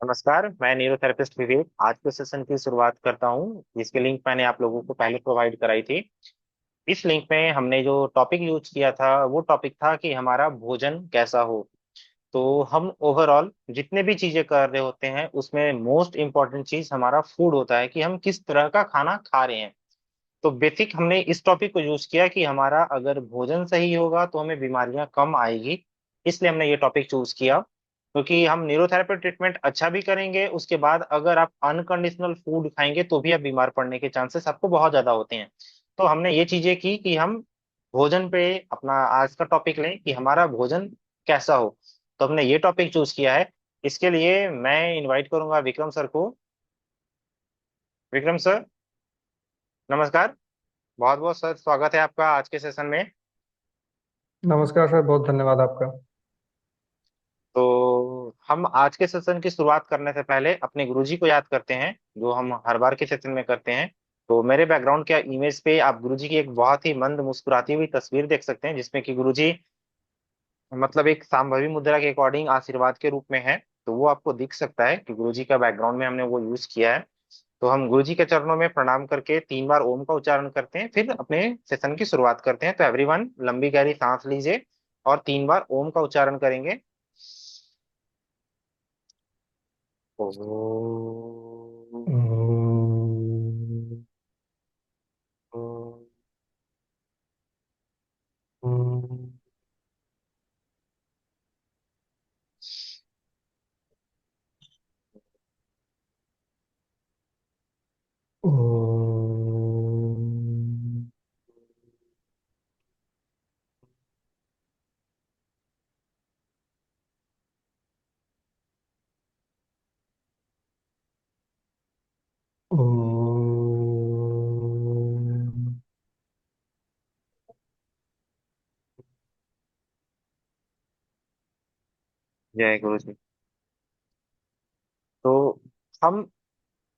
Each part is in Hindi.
नमस्कार, मैं न्यूरोथेरेपिस्ट विवेक आज के सेशन की शुरुआत करता हूँ, जिसकी लिंक मैंने आप लोगों को पहले प्रोवाइड कराई थी। इस लिंक में हमने जो टॉपिक यूज किया था वो टॉपिक था कि हमारा भोजन कैसा हो। तो हम ओवरऑल जितने भी चीजें कर रहे होते हैं उसमें मोस्ट इम्पॉर्टेंट चीज हमारा फूड होता है कि हम किस तरह का खाना खा रहे हैं। तो बेसिक हमने इस टॉपिक को यूज किया कि हमारा अगर भोजन सही होगा तो हमें बीमारियां कम आएगी। इसलिए हमने ये टॉपिक चूज किया, क्योंकि हम न्यूरोथेरेपी ट्रीटमेंट अच्छा भी करेंगे, उसके बाद अगर आप अनकंडीशनल फूड खाएंगे तो भी आप बीमार पड़ने के चांसेस आपको बहुत ज्यादा होते हैं। तो हमने ये चीजें की कि हम भोजन पे अपना आज का टॉपिक लें कि हमारा भोजन कैसा हो। तो हमने ये टॉपिक चूज किया है। इसके लिए मैं इनवाइट करूंगा विक्रम सर को। विक्रम सर, नमस्कार। बहुत बहुत सर स्वागत है आपका आज के सेशन में। नमस्कार सर, बहुत धन्यवाद आपका। तो हम आज के सेशन की शुरुआत करने से पहले अपने गुरुजी को याद करते हैं, जो हम हर बार के सेशन में करते हैं। तो मेरे बैकग्राउंड के इमेज पे आप गुरुजी की एक बहुत ही मंद मुस्कुराती हुई तस्वीर देख सकते हैं, जिसमें कि गुरुजी मतलब एक सांभवी मुद्रा के अकॉर्डिंग आशीर्वाद के रूप में है। तो वो आपको दिख सकता है कि गुरुजी का बैकग्राउंड में हमने वो यूज किया है। तो हम गुरुजी के चरणों में प्रणाम करके 3 बार ओम का उच्चारण करते हैं, फिर अपने सेशन की शुरुआत करते हैं। तो एवरीवन लंबी गहरी सांस लीजिए और 3 बार ओम का उच्चारण करेंगे। ओम। ओम, ओम। ओम, ओम, ओम। जय गुरु जी। तो हम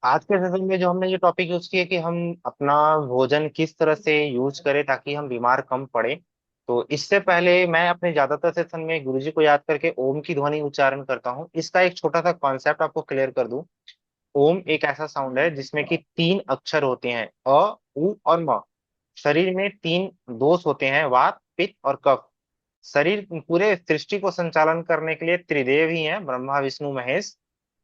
आज के सेशन में जो हमने ये टॉपिक यूज किया कि हम अपना भोजन किस तरह से यूज करें ताकि हम बीमार कम पड़े। तो इससे पहले मैं अपने ज्यादातर सेशन में गुरुजी को याद करके ओम की ध्वनि उच्चारण करता हूँ। इसका एक छोटा सा कॉन्सेप्ट आपको क्लियर कर दूं। ओम एक ऐसा साउंड है जिसमें कि 3 अक्षर होते हैं, अ, उ और म। शरीर में 3 दोष होते हैं, वात पित्त और कफ। शरीर पूरे सृष्टि को संचालन करने के लिए त्रिदेव ही हैं, ब्रह्मा विष्णु महेश।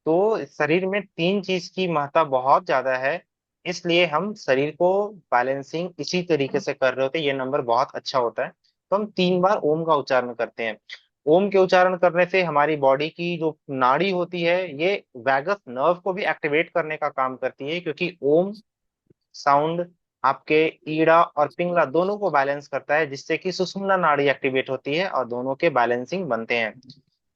तो शरीर में 3 चीज की महत्ता बहुत ज्यादा है। इसलिए हम शरीर को बैलेंसिंग इसी तरीके से कर रहे होते हैं, ये नंबर बहुत अच्छा होता है। तो हम 3 बार ओम का उच्चारण करते हैं। ओम के उच्चारण करने से हमारी बॉडी की जो नाड़ी होती है ये वैगस नर्व को भी एक्टिवेट करने का काम करती है, क्योंकि ओम साउंड आपके ईड़ा और पिंगला दोनों को बैलेंस करता है, जिससे कि सुषुम्ना नाड़ी एक्टिवेट होती है और दोनों के बैलेंसिंग बनते हैं।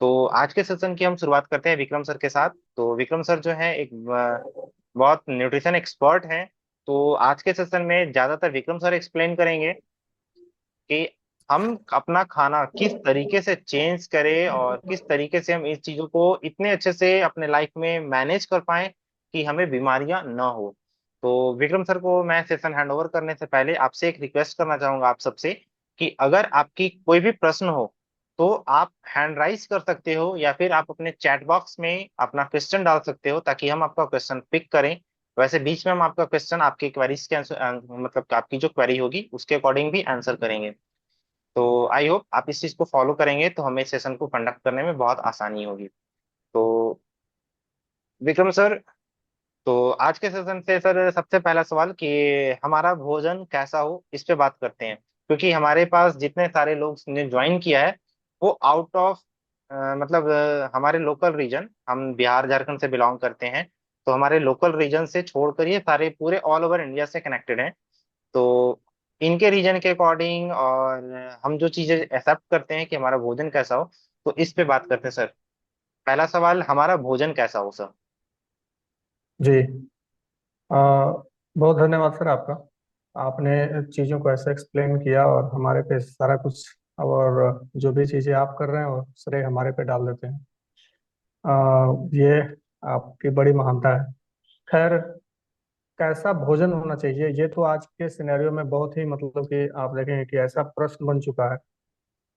तो आज के सेशन की हम शुरुआत करते हैं विक्रम सर के साथ। तो विक्रम सर जो है एक बहुत न्यूट्रिशन एक्सपर्ट हैं। तो आज के सेशन में ज्यादातर विक्रम सर एक्सप्लेन करेंगे कि हम अपना खाना किस तरीके से चेंज करें और किस तरीके से हम इस चीजों को इतने अच्छे से अपने लाइफ में मैनेज कर पाए कि हमें बीमारियां ना हो। तो विक्रम सर को मैं सेशन हैंड ओवर करने से पहले आपसे एक रिक्वेस्ट करना चाहूंगा आप सबसे कि अगर आपकी कोई भी प्रश्न हो तो आप हैंड राइज कर सकते हो, या फिर आप अपने चैट बॉक्स में अपना क्वेश्चन डाल सकते हो ताकि हम आपका क्वेश्चन पिक करें। वैसे बीच में हम आपका क्वेश्चन आपके क्वेरीज के आंसर मतलब आपकी जो क्वेरी होगी उसके अकॉर्डिंग भी आंसर करेंगे। तो आई होप आप इस चीज को फॉलो करेंगे तो हमें सेशन को कंडक्ट करने में बहुत आसानी होगी। तो विक्रम सर, तो आज के सेशन से सर सबसे पहला सवाल कि हमारा भोजन कैसा हो इस पे बात करते हैं, क्योंकि हमारे पास जितने सारे लोग ने ज्वाइन किया है वो आउट ऑफ मतलब हमारे लोकल रीजन, हम बिहार झारखंड से बिलोंग करते हैं। तो हमारे लोकल रीजन से छोड़कर ये सारे पूरे ऑल ओवर इंडिया से कनेक्टेड हैं। तो इनके रीजन के अकॉर्डिंग और हम जो चीजें एक्सेप्ट करते हैं कि हमारा भोजन कैसा हो, तो इस पे बात करते हैं सर। पहला सवाल, हमारा भोजन कैसा हो सर। जी। बहुत धन्यवाद सर आपका। आपने चीज़ों को ऐसे एक्सप्लेन किया और हमारे पे सारा कुछ, और जो भी चीज़ें आप कर रहे हैं वो श्रेय हमारे पे डाल देते हैं। ये आपकी बड़ी महानता है। खैर, कैसा भोजन होना चाहिए ये तो आज के सिनेरियो में बहुत ही, कि आप देखेंगे कि ऐसा प्रश्न बन चुका है।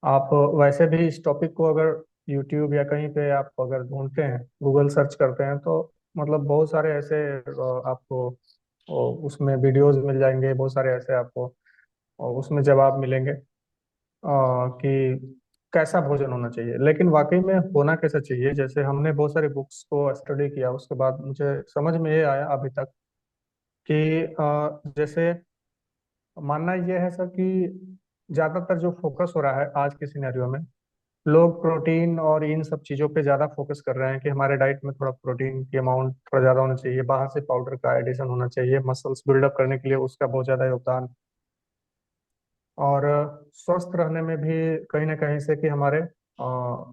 आप वैसे भी इस टॉपिक को अगर यूट्यूब या कहीं पे आप अगर ढूंढते हैं, गूगल सर्च करते हैं, तो मतलब बहुत सारे ऐसे आपको उसमें वीडियोस मिल जाएंगे, बहुत सारे ऐसे आपको उसमें जवाब मिलेंगे कि कैसा भोजन होना चाहिए। लेकिन वाकई में होना कैसा चाहिए, जैसे हमने बहुत सारी बुक्स को स्टडी किया, उसके बाद मुझे समझ में ये आया अभी तक कि जैसे मानना ये है सर कि ज़्यादातर जो फोकस हो रहा है आज के सिनेरियो में, लोग प्रोटीन और इन सब चीज़ों पे ज़्यादा फोकस कर रहे हैं कि हमारे डाइट में थोड़ा प्रोटीन की अमाउंट थोड़ा ज़्यादा होना चाहिए, बाहर से पाउडर का एडिशन होना चाहिए, मसल्स बिल्डअप करने के लिए उसका बहुत ज़्यादा योगदान, और स्वस्थ रहने में भी कहीं ना कहीं से कि हमारे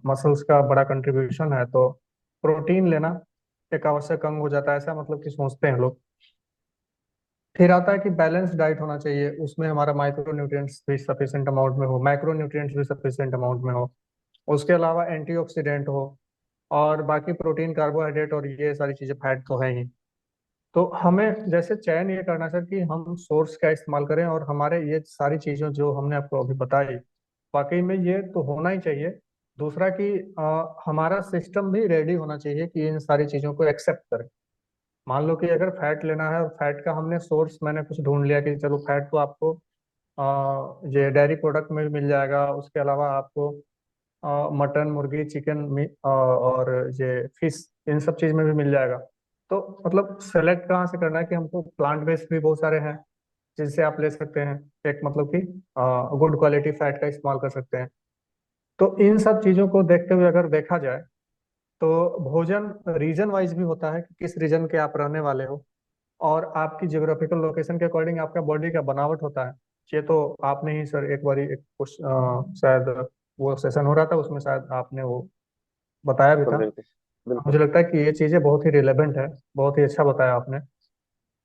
मसल्स का बड़ा कंट्रीब्यूशन है, तो प्रोटीन लेना एक आवश्यक अंग हो जाता है, ऐसा मतलब कि सोचते हैं लोग। फिर आता है कि बैलेंस डाइट होना चाहिए, उसमें हमारा माइक्रो न्यूट्रिएंट्स भी सफिशिएंट अमाउंट में हो, मैक्रो न्यूट्रिएंट्स भी सफिशिएंट अमाउंट में हो, उसके अलावा एंटीऑक्सीडेंट हो, और बाकी प्रोटीन, कार्बोहाइड्रेट और ये सारी चीजें फैट तो है ही। तो हमें जैसे चयन ये करना सर कि हम सोर्स का इस्तेमाल करें, और हमारे ये सारी चीजें जो हमने आपको अभी बताई, वाकई में ये तो होना ही चाहिए। दूसरा कि हमारा सिस्टम भी रेडी होना चाहिए कि इन सारी चीजों को एक्सेप्ट करे। मान लो कि अगर फैट लेना है और फैट का हमने सोर्स मैंने कुछ ढूंढ लिया कि चलो फैट तो आपको ये डेयरी प्रोडक्ट में भी मिल जाएगा, उसके अलावा आपको मटन, मुर्गी, चिकन और ये फिश, इन सब चीज में भी मिल जाएगा। तो मतलब सेलेक्ट कहाँ से करना है कि हमको प्लांट बेस्ड भी बहुत सारे हैं जिनसे आप ले सकते हैं, एक मतलब कि गुड क्वालिटी फैट का इस्तेमाल कर सकते हैं। तो इन सब चीजों को देखते हुए अगर देखा जाए, तो भोजन रीजन वाइज भी होता है कि किस रीजन के आप रहने वाले हो, और आपकी जियोग्राफिकल लोकेशन के अकॉर्डिंग आपका बॉडी का बनावट होता है। ये तो आपने ही सर एक बारी एक शायद वो सेशन हो रहा था, उसमें शायद आपने वो बताया भी बिल्कुल था। बिल्कुल बिल्कुल। मुझे लगता है कि ये चीज़ें बहुत ही रिलेवेंट है, बहुत ही अच्छा बताया आपने।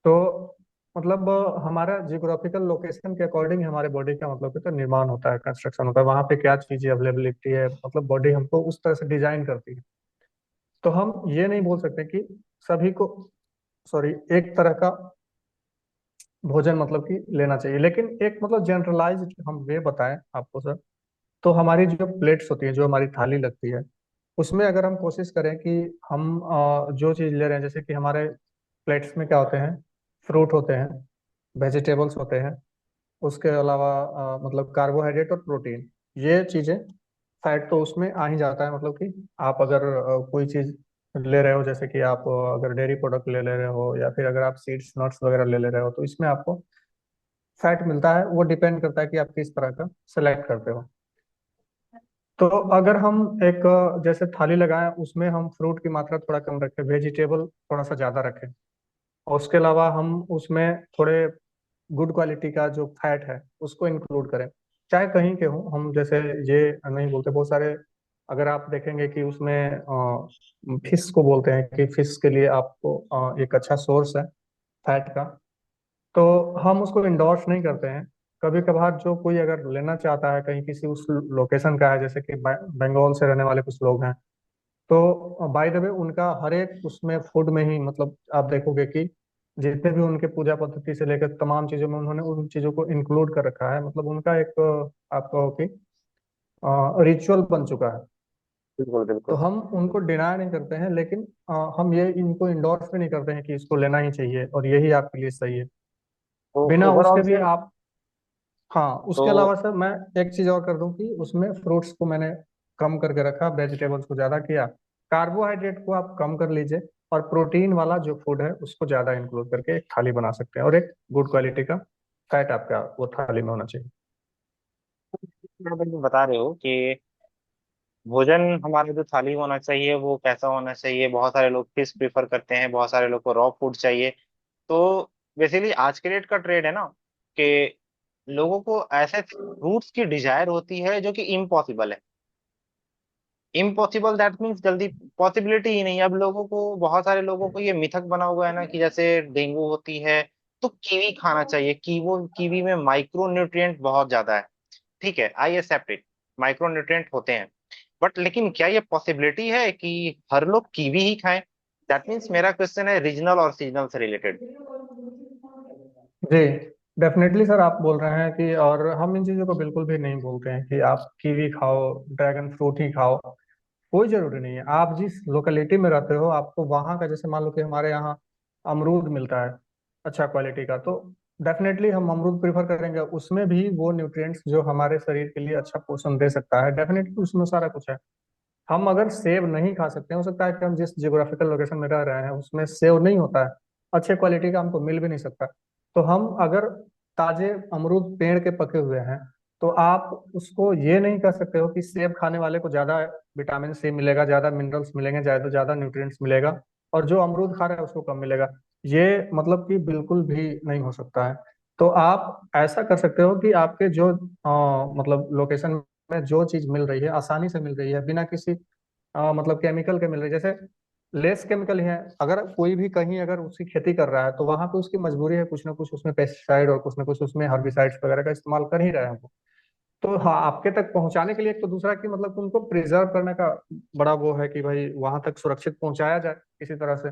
तो मतलब हमारा जियोग्राफिकल लोकेशन के अकॉर्डिंग हमारे बॉडी का मतलब कि तो निर्माण होता है, कंस्ट्रक्शन होता है, वहाँ पे क्या चीज़ें अवेलेबिलिटी है, मतलब बॉडी हमको उस तरह से डिजाइन करती है। तो हम ये नहीं बोल सकते कि सभी को, सॉरी, एक तरह का भोजन मतलब कि लेना चाहिए, लेकिन एक मतलब जनरलाइज हम वे बताएं आपको सर, तो हमारी जो प्लेट्स होती है, जो हमारी थाली लगती है, उसमें अगर हम कोशिश करें कि हम जो चीज़ ले रहे हैं, जैसे कि हमारे प्लेट्स में क्या होते हैं, फ्रूट होते हैं, वेजिटेबल्स होते हैं, उसके अलावा मतलब कार्बोहाइड्रेट और प्रोटीन, ये चीज़ें, फैट तो उसमें आ ही जाता है। मतलब कि आप अगर कोई चीज़ ले रहे हो, जैसे कि आप अगर डेयरी प्रोडक्ट ले रहे हो, या फिर अगर आप सीड्स नट्स वगैरह ले रहे हो, तो इसमें आपको फैट मिलता है। वो डिपेंड करता है कि आप किस तरह का सेलेक्ट करते हो। तो अगर हम एक जैसे थाली लगाएं, उसमें हम फ्रूट की मात्रा थोड़ा कम रखें, वेजिटेबल थोड़ा सा ज़्यादा रखें, और उसके अलावा हम उसमें थोड़े गुड क्वालिटी का जो फैट है उसको इंक्लूड करें, चाहे कहीं के हो हम, जैसे ये नहीं बोलते बहुत सारे, अगर आप देखेंगे कि उसमें फिश को बोलते हैं कि फिश के लिए आपको एक अच्छा सोर्स है फैट का, तो हम उसको इंडोर्स नहीं करते हैं। कभी कभार जो कोई अगर लेना चाहता है कहीं किसी उस लोकेशन का है, जैसे कि बंगाल से रहने वाले कुछ लोग हैं, तो बाय द वे उनका हर एक उसमें फूड में ही, मतलब आप देखोगे कि जितने भी उनके पूजा पद्धति से लेकर तमाम चीजों में उन्होंने उन चीजों को इंक्लूड कर रखा है, मतलब उनका एक आप कहो कि रिचुअल बन चुका है। बिल्कुल तो बिल्कुल। हम उनको डिनाय नहीं करते हैं, लेकिन हम ये इनको इंडोर्स भी नहीं करते हैं कि इसको लेना ही चाहिए और यही आपके लिए सही है। तो बिना ओवरऑल उसके भी सर, आप, हाँ, उसके तो अलावा सर मैं एक चीज और कर दूं कि उसमें फ्रूट्स को मैंने कम करके रखा, वेजिटेबल्स को ज्यादा किया, कार्बोहाइड्रेट को आप कम कर लीजिए, और प्रोटीन वाला जो फूड है उसको ज्यादा इंक्लूड करके एक थाली बना सकते हैं, और एक गुड क्वालिटी का फैट आपका वो थाली में होना चाहिए। आप बता रहे हो कि भोजन हमारा जो थाली में होना चाहिए वो कैसा होना चाहिए। बहुत सारे लोग फिश प्रीफर करते हैं, बहुत सारे लोग को रॉ फूड चाहिए। तो बेसिकली आज के डेट का ट्रेड है ना, कि लोगों को ऐसे फ्रूट्स की डिजायर होती है जो कि इम्पॉसिबल है। इम्पॉसिबल दैट मीन्स जल्दी पॉसिबिलिटी ही नहीं है। अब लोगों को, बहुत सारे लोगों को ये मिथक बना हुआ है ना कि जैसे डेंगू होती है तो कीवी खाना चाहिए, कीवी में माइक्रो न्यूट्रिएंट बहुत ज्यादा है। ठीक है, I accept it, micro nutrient होते हैं। बट लेकिन क्या ये पॉसिबिलिटी है कि हर लोग कीवी ही खाएं? दैट मीन्स मेरा क्वेश्चन है रीजनल और सीजनल से रिलेटेड। जी, डेफिनेटली सर, आप बोल रहे हैं कि, और हम इन चीज़ों को बिल्कुल भी नहीं बोलते हैं कि आप कीवी खाओ, ड्रैगन फ्रूट ही खाओ। कोई जरूरी नहीं है। आप जिस लोकेलिटी में रहते हो आपको वहाँ का, जैसे मान लो कि हमारे यहाँ अमरूद मिलता है अच्छा क्वालिटी का, तो डेफिनेटली हम अमरूद प्रीफर करेंगे। उसमें भी वो न्यूट्रिएंट्स जो हमारे शरीर के लिए अच्छा पोषण दे सकता है, डेफिनेटली उसमें सारा कुछ है। हम अगर सेब नहीं खा सकते, हो सकता है कि हम जिस जियोग्राफिकल लोकेशन में रह रहे हैं उसमें सेब नहीं होता है, अच्छे क्वालिटी का हमको मिल भी नहीं सकता। तो हम अगर ताजे अमरूद पेड़ के पके हुए हैं, तो आप उसको ये नहीं कह सकते हो कि सेब खाने वाले को ज्यादा विटामिन सी मिलेगा, ज्यादा मिनरल्स मिलेंगे, ज्यादा ज्यादा न्यूट्रिएंट्स मिलेगा, और जो अमरूद खा रहा है उसको कम मिलेगा। ये मतलब कि बिल्कुल भी नहीं हो सकता है। तो आप ऐसा कर सकते हो कि आपके जो मतलब लोकेशन में जो चीज मिल रही है आसानी से मिल रही है, बिना किसी मतलब केमिकल के मिल रही है, जैसे लेस केमिकल ही है। अगर कोई भी कहीं अगर उसकी खेती कर रहा है तो वहां पे उसकी मजबूरी है, कुछ ना कुछ उसमें पेस्टिसाइड और कुछ ना कुछ उसमें हर्बिसाइड्स वगैरह का इस्तेमाल कर ही रहे हैं वो। तो हाँ, आपके तक पहुंचाने के लिए एक तो दूसरा कि मतलब उनको प्रिजर्व करने का बड़ा वो है कि भाई वहां तक सुरक्षित पहुंचाया जाए किसी तरह से।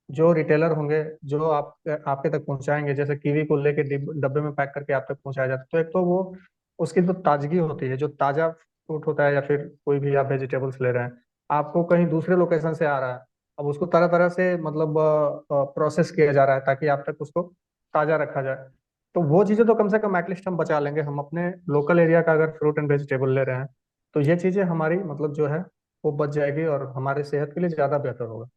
जो रिटेलर होंगे जो आपके तक पहुंचाएंगे, जैसे कीवी को लेके डब्बे में पैक करके आप तक पहुंचाया जाता है, तो एक तो वो उसकी जो ताजगी होती है, जो ताजा फ्रूट होता है या फिर कोई भी आप वेजिटेबल्स ले रहे हैं, आपको कहीं दूसरे लोकेशन से आ रहा है, अब उसको तरह तरह से मतलब प्रोसेस किया जा रहा है ताकि आप तक उसको ताजा रखा जाए। तो वो चीजें तो कम से कम एटलीस्ट हम बचा लेंगे, हम अपने लोकल एरिया का अगर फ्रूट एंड वेजिटेबल ले रहे हैं, तो ये चीजें हमारी मतलब जो है वो बच जाएगी और हमारे सेहत के लिए ज्यादा बेहतर होगा।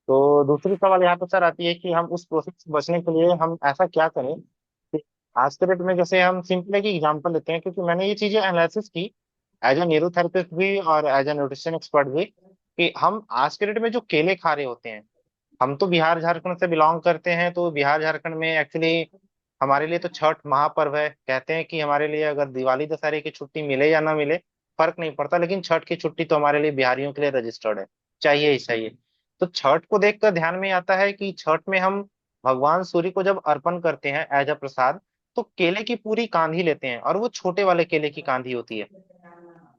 तो दूसरी सवाल यहाँ पे सर आती है कि हम उस प्रोसेस से बचने के लिए हम ऐसा क्या करें कि आज के डेट में, जैसे हम सिंपल एक एग्जांपल लेते हैं, क्योंकि मैंने ये चीजें एनालिसिस की एज ए न्यूरोथेरेपिस्ट भी और एज ए न्यूट्रिशन एक्सपर्ट भी, कि हम आज के डेट में जो केले खा रहे होते हैं, हम तो बिहार झारखंड से बिलोंग करते हैं, तो बिहार झारखंड में एक्चुअली हमारे लिए तो छठ महापर्व है। कहते हैं कि हमारे लिए अगर दिवाली दशहरे की छुट्टी मिले या ना मिले फर्क नहीं पड़ता, लेकिन छठ की छुट्टी तो हमारे लिए बिहारियों के लिए रजिस्टर्ड है, चाहिए ही चाहिए। तो छठ को देखकर ध्यान में आता है कि छठ में हम भगवान सूर्य को जब अर्पण करते हैं एज अ प्रसाद, तो केले की पूरी कांधी लेते हैं, और वो छोटे वाले केले की कांधी होती है।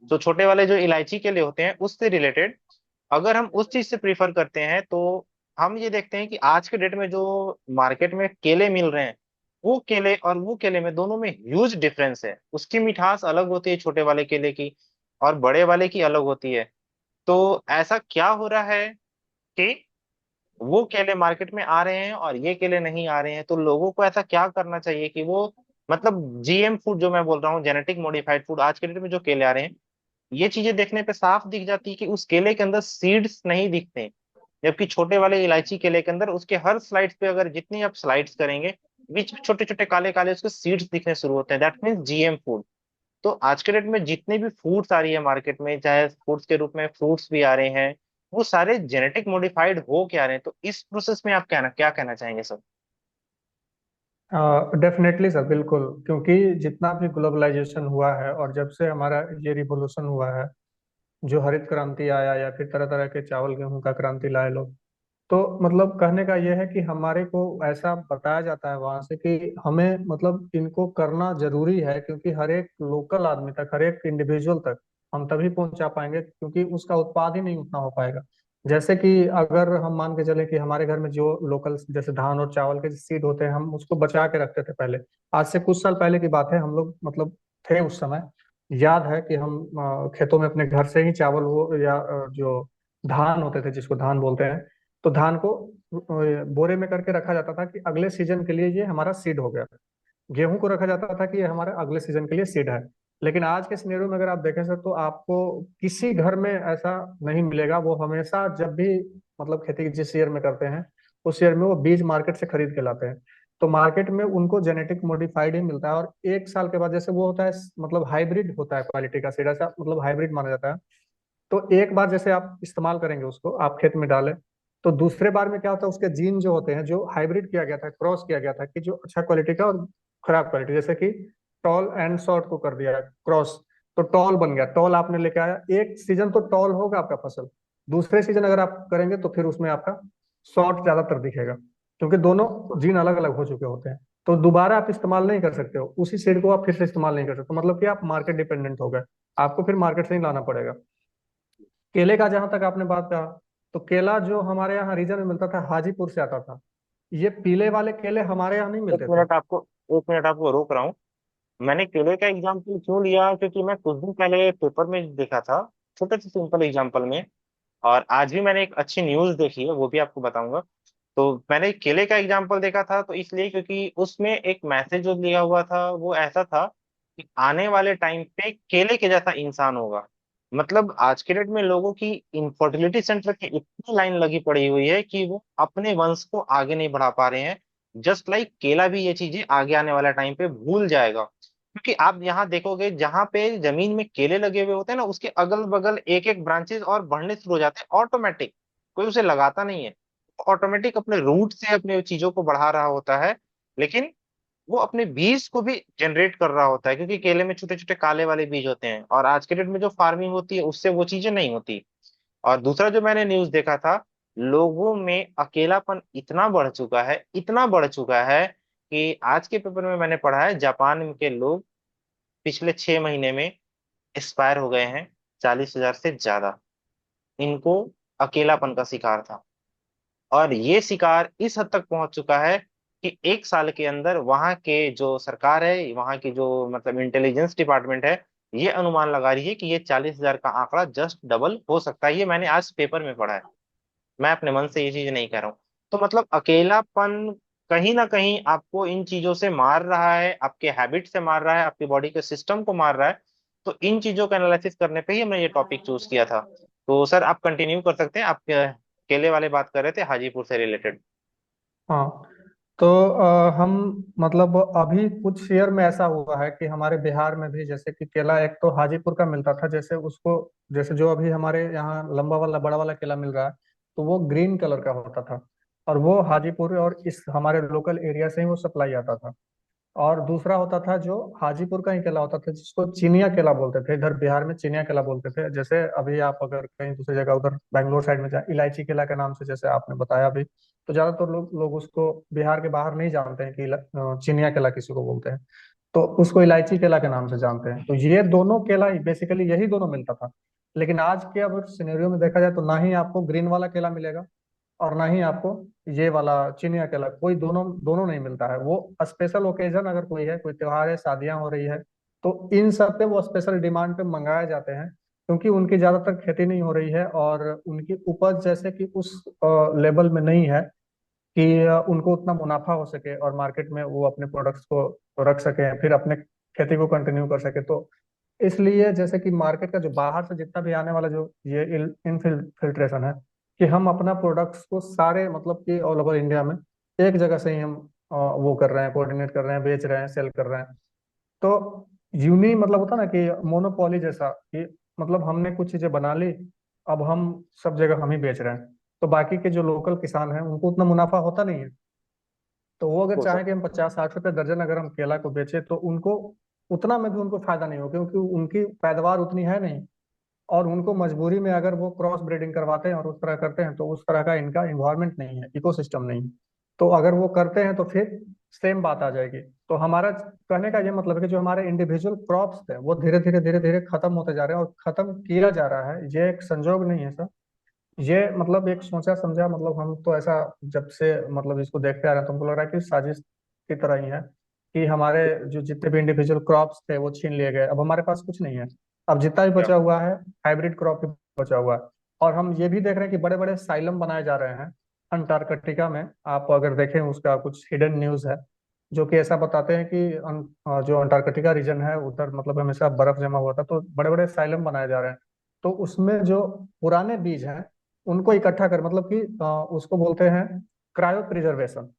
तो छोटे वाले जो इलायची केले होते हैं उससे रिलेटेड अगर हम उस चीज से प्रीफर करते हैं, तो हम ये देखते हैं कि आज के डेट में जो मार्केट में केले मिल रहे हैं, वो केले और वो केले में दोनों में ह्यूज डिफरेंस है। उसकी मिठास अलग होती है छोटे वाले केले की, और बड़े वाले की अलग होती है। तो ऐसा क्या हो रहा है कि वो केले मार्केट में आ रहे हैं और ये केले नहीं आ रहे हैं? तो लोगों को ऐसा क्या करना चाहिए कि वो, मतलब जीएम फूड जो मैं बोल रहा हूँ, जेनेटिक मॉडिफाइड फूड, आज के डेट में जो केले आ रहे हैं, ये चीजें देखने पे साफ दिख जाती है कि उस केले के अंदर सीड्स नहीं दिखते। जबकि छोटे वाले इलायची केले के अंदर उसके हर स्लाइड्स पे अगर जितनी आप स्लाइड्स करेंगे, बीच में छोटे छोटे काले काले उसके सीड्स दिखने शुरू होते हैं। That means GM food. तो आज के डेट में जितने भी फूड्स आ रही है मार्केट में, चाहे फूड्स के रूप में फ्रूट्स भी आ रहे हैं, वो सारे जेनेटिक मॉडिफाइड हो के आ रहे हैं। तो इस प्रोसेस में आप क्या कहना चाहेंगे सर? डेफिनेटली सर, बिल्कुल। क्योंकि जितना भी ग्लोबलाइजेशन हुआ है और जब से हमारा ये रिवोल्यूशन हुआ है, जो हरित क्रांति आया या फिर तरह तरह के चावल गेहूं का क्रांति लाए लोग, तो मतलब कहने का यह है कि हमारे को ऐसा बताया जाता है वहां से कि हमें मतलब इनको करना जरूरी है, क्योंकि हर एक लोकल आदमी तक, हर एक इंडिविजुअल तक हम तभी पहुंचा पाएंगे क्योंकि उसका उत्पाद ही नहीं उतना हो पाएगा। जैसे कि अगर हम मान के चले कि हमारे घर में जो लोकल जैसे धान और चावल के सीड होते हैं, हम उसको बचा के रखते थे पहले। आज से कुछ साल पहले की बात है, हम लोग मतलब थे उस समय, याद है कि हम खेतों में अपने घर से ही चावल वो या जो धान होते थे जिसको धान बोलते हैं, तो धान को बोरे में करके रखा जाता था कि अगले सीजन के लिए ये हमारा सीड हो गया। गेहूं को रखा जाता था कि ये हमारे अगले सीजन के लिए सीड है। लेकिन आज के सिनेरियो में अगर आप देखें सर, तो आपको किसी घर में ऐसा नहीं मिलेगा। वो हमेशा जब भी मतलब खेती जिस ईयर में करते हैं, उस ईयर में वो बीज मार्केट से खरीद के लाते हैं। तो मार्केट में उनको जेनेटिक मॉडिफाइड ही मिलता है, और एक साल के बाद जैसे वो होता है मतलब हाइब्रिड होता है क्वालिटी का सीड, ऐसा मतलब हाइब्रिड माना जाता है। तो एक बार जैसे आप इस्तेमाल करेंगे उसको, आप खेत में डालें, तो दूसरे बार में क्या होता है, उसके जीन जो होते हैं, जो हाइब्रिड किया गया था, क्रॉस किया गया था कि जो अच्छा क्वालिटी का और खराब क्वालिटी, जैसे कि टॉल एंड शॉर्ट को कर दिया क्रॉस, तो टॉल बन गया। टॉल आपने लेके आया, एक सीजन तो टॉल होगा आपका फसल, दूसरे सीजन अगर आप करेंगे तो फिर उसमें आपका शॉर्ट ज्यादातर दिखेगा, क्योंकि दोनों जीन अलग अलग हो चुके होते हैं। तो दोबारा आप इस्तेमाल नहीं कर सकते हो, उसी सीड को आप फिर से इस्तेमाल नहीं कर सकते, मतलब कि आप मार्केट डिपेंडेंट हो गए। आपको फिर मार्केट से ही लाना पड़ेगा। केले का जहां तक आपने बात कहा, तो केला जो हमारे यहाँ रीजन में मिलता था, हाजीपुर से आता था। ये पीले वाले केले हमारे यहाँ नहीं एक मिलते थे। मिनट आपको, एक मिनट आपको रोक रहा हूँ। मैंने केले का एग्जाम्पल क्यों लिया, क्योंकि मैं कुछ दिन पहले पेपर में देखा था छोटे से सिंपल एग्जांपल में। और आज भी मैंने एक अच्छी न्यूज देखी है, वो भी आपको बताऊंगा। तो मैंने केले का एग्जांपल देखा था, तो इसलिए क्योंकि उसमें एक मैसेज जो दिया हुआ था वो ऐसा था कि आने वाले टाइम पे केले के जैसा इंसान होगा। मतलब आज के डेट में लोगों की इनफर्टिलिटी सेंटर की इतनी लाइन लगी पड़ी हुई है कि वो अपने वंश को आगे नहीं बढ़ा पा रहे हैं। जस्ट लाइक केला भी ये चीजें आगे आने वाला टाइम पे भूल जाएगा, क्योंकि आप यहाँ देखोगे जहां पे जमीन में केले लगे हुए होते हैं ना, उसके अगल बगल एक एक ब्रांचेस और बढ़ने शुरू हो जाते हैं ऑटोमेटिक। कोई उसे लगाता नहीं है, ऑटोमेटिक अपने रूट से अपने चीजों को बढ़ा रहा होता है। लेकिन वो अपने बीज को भी जनरेट कर रहा होता है, क्योंकि केले में छोटे छोटे काले वाले बीज होते हैं, और आज के डेट में जो फार्मिंग होती है उससे वो चीजें नहीं होती। और दूसरा जो मैंने न्यूज देखा था, लोगों में अकेलापन इतना बढ़ चुका है, इतना बढ़ चुका है कि आज के पेपर में मैंने पढ़ा है जापान के लोग पिछले 6 महीने में एक्सपायर हो गए हैं, 40,000 से ज्यादा। इनको अकेलापन का शिकार था। और ये शिकार इस हद तक पहुंच चुका है कि एक साल के अंदर वहां के जो सरकार है, वहां की जो मतलब इंटेलिजेंस डिपार्टमेंट है, ये अनुमान लगा रही है कि ये 40,000 का आंकड़ा जस्ट डबल हो सकता है। ये मैंने आज पेपर में पढ़ा है, मैं अपने मन से ये चीज नहीं कह रहा हूँ। तो मतलब अकेलापन कहीं ना कहीं आपको इन चीजों से मार रहा है, आपके हैबिट से मार रहा है, आपकी बॉडी के सिस्टम को मार रहा है। तो इन चीजों का एनालिसिस करने पे ही हमने ये टॉपिक चूज किया था। तो सर आप कंटिन्यू कर सकते हैं, आप केले वाले बात कर रहे थे हाजीपुर से रिलेटेड। हाँ, तो हम मतलब अभी कुछ ईयर में ऐसा हुआ है कि हमारे बिहार में भी जैसे कि केला एक तो हाजीपुर का मिलता था, जैसे उसको जैसे जो अभी हमारे यहाँ लंबा वाला बड़ा वाला केला मिल रहा है, तो वो ग्रीन कलर का होता था। और वो हाजीपुर और इस हमारे लोकल एरिया से ही वो सप्लाई आता था। और दूसरा होता था जो हाजीपुर का ही केला होता था, जिसको चिनिया केला बोलते थे, इधर बिहार में चिनिया केला बोलते थे। जैसे अभी आप अगर कहीं दूसरी जगह उधर बैंगलोर साइड में जाए, इलायची केला के नाम से जैसे आपने बताया अभी, तो ज्यादातर लोग उसको बिहार के बाहर नहीं जानते हैं कि चिनिया केला किसी को बोलते हैं। तो उसको इलायची केला के नाम से जानते हैं। तो ये दोनों केला बेसिकली यही दोनों मिलता था। लेकिन आज के अगर सिनेरियो में देखा जाए तो ना ही आपको ग्रीन वाला केला मिलेगा, और ना ही आपको ये वाला चिनिया केला, कोई दोनों दोनों नहीं मिलता है। वो स्पेशल ओकेजन अगर कोई है, कोई त्योहार है, शादियां हो रही है, तो इन सब पे वो स्पेशल डिमांड पे मंगाए जाते हैं, क्योंकि उनकी ज्यादातर खेती नहीं हो रही है और उनकी उपज जैसे कि उस लेवल में नहीं है कि उनको उतना मुनाफा हो सके और मार्केट में वो अपने प्रोडक्ट्स को रख सके, फिर अपने खेती को कंटिन्यू कर सके। तो इसलिए जैसे कि मार्केट का जो बाहर से जितना भी आने वाला जो ये इनफिल्ट्रेशन है, कि हम अपना प्रोडक्ट्स को सारे मतलब कि ऑल ओवर इंडिया में एक जगह से ही हम वो कर रहे हैं, कोऑर्डिनेट कर रहे हैं, बेच रहे हैं, सेल कर रहे हैं। तो यूनी मतलब होता ना कि मोनोपोली जैसा, कि मतलब हमने कुछ चीजें बना ली, अब हम सब जगह हम ही बेच रहे हैं। तो बाकी के जो लोकल किसान हैं उनको उतना मुनाफा होता नहीं है। तो वो अगर हो चाहें कि सकता हम 50-60 रुपए दर्जन अगर हम केला को बेचे, तो उनको उतना में भी उनको फायदा नहीं हो, क्योंकि उनकी पैदावार उतनी है नहीं। और उनको मजबूरी में अगर वो क्रॉस ब्रीडिंग करवाते हैं और उस तरह करते हैं, तो उस तरह का इनका इन्वायरमेंट नहीं है, इकोसिस्टम नहीं है। तो अगर वो करते हैं तो फिर सेम बात आ जाएगी। तो हमारा कहने का ये मतलब है कि जो हमारे इंडिविजुअल क्रॉप्स थे वो धीरे धीरे खत्म होते जा रहे हैं, और खत्म किया जा रहा है। ये एक संजोग नहीं है सर, ये मतलब एक सोचा समझा, मतलब हम तो ऐसा जब से मतलब इसको देखते आ रहे हैं तो हमको लग रहा है कि साजिश की तरह ही है, कि हमारे जो जितने भी इंडिविजुअल क्रॉप्स थे वो छीन लिए गए। अब हमारे पास कुछ नहीं है। अब जितना भी है। बचा हुआ है हाइब्रिड क्रॉप ही बचा हुआ है। और हम ये भी देख रहे हैं कि बड़े बड़े साइलम बनाए जा रहे हैं अंटार्कटिका में। आप अगर देखें उसका कुछ हिडन न्यूज है, जो कि ऐसा बताते हैं कि जो अंटार्कटिका रीजन है उधर मतलब हमेशा बर्फ जमा हुआ था, तो बड़े बड़े साइलम बनाए जा रहे हैं। तो उसमें जो पुराने बीज हैं उनको इकट्ठा कर मतलब कि उसको बोलते हैं क्रायो प्रिजर्वेशन।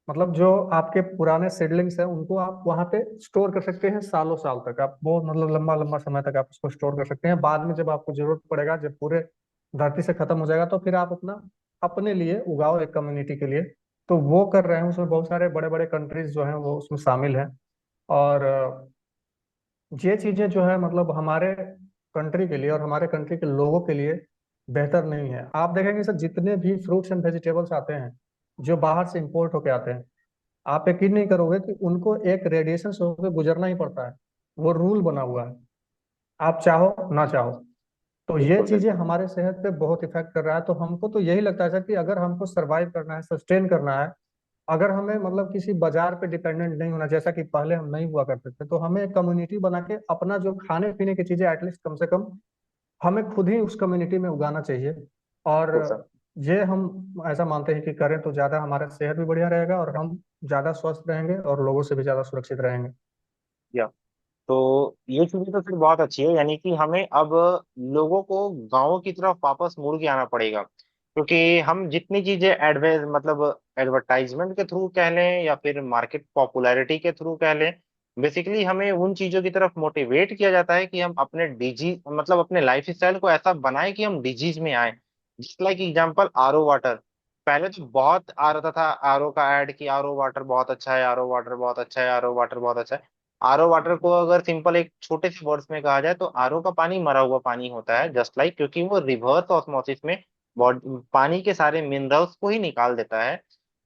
मतलब जो आपके पुराने सीडलिंग्स हैं उनको आप वहां पे स्टोर कर सकते हैं, सालों साल तक आप वो मतलब लंबा लंबा समय तक आप उसको स्टोर कर सकते हैं। बाद में जब आपको जरूरत पड़ेगा, जब पूरे धरती से खत्म हो जाएगा, तो फिर आप अपना अपने लिए उगाओ, एक कम्युनिटी के लिए। तो वो कर रहे हैं, उसमें बहुत सारे बड़े बड़े कंट्रीज जो हैं वो उसमें शामिल हैं। और ये चीजें जो है मतलब हमारे कंट्री के लिए और हमारे कंट्री के लोगों के लिए बेहतर नहीं है। आप देखेंगे सर, जितने भी फ्रूट्स एंड वेजिटेबल्स आते हैं जो बाहर से इंपोर्ट होके आते हैं, आप यकीन नहीं करोगे कि उनको एक रेडिएशन से होकर गुजरना ही पड़ता है। वो रूल बना हुआ है, आप चाहो ना चाहो। तो ये बिल्कुल चीजें बिल्कुल। हमारे सेहत पे बहुत इफेक्ट कर रहा है। तो हमको तो यही लगता है सर कि अगर हमको सरवाइव करना है, सस्टेन करना है, अगर हमें मतलब किसी बाजार पे डिपेंडेंट नहीं होना, जैसा कि पहले हम नहीं हुआ करते थे, तो हमें एक कम्युनिटी बना के अपना जो खाने पीने की चीजें एटलीस्ट कम से कम हमें खुद ही उस कम्युनिटी में उगाना चाहिए। और तो सर, ये हम ऐसा मानते हैं कि करें तो ज़्यादा हमारा सेहत भी बढ़िया रहेगा और हम ज़्यादा स्वस्थ रहेंगे और लोगों से भी ज़्यादा सुरक्षित रहेंगे। या तो ये चीजें तो फिर बहुत अच्छी है, यानी कि हमें अब लोगों को गाँव की तरफ वापस मुड़ के आना पड़ेगा, क्योंकि हम जितनी चीजें एडवर्टाइज मतलब एडवर्टाइजमेंट के थ्रू कह लें या फिर मार्केट पॉपुलैरिटी के थ्रू कह लें, बेसिकली हमें उन चीजों की तरफ मोटिवेट किया जाता है कि हम अपने डिजीज मतलब अपने लाइफ स्टाइल को ऐसा बनाएं कि हम डिजीज में आए। जिस लाइक एग्जाम्पल आरओ वाटर, पहले तो बहुत आ रहा था आरओ का ऐड कि आरओ वाटर बहुत अच्छा है, आरओ वाटर बहुत अच्छा है, आरओ वाटर बहुत अच्छा है। आरओ वाटर को अगर सिंपल एक छोटे से वर्ड्स में कहा जाए तो आरओ का पानी मरा हुआ पानी होता है, जस्ट लाइक, क्योंकि वो रिवर्स ऑस्मोसिस में पानी के सारे मिनरल्स को ही निकाल देता है।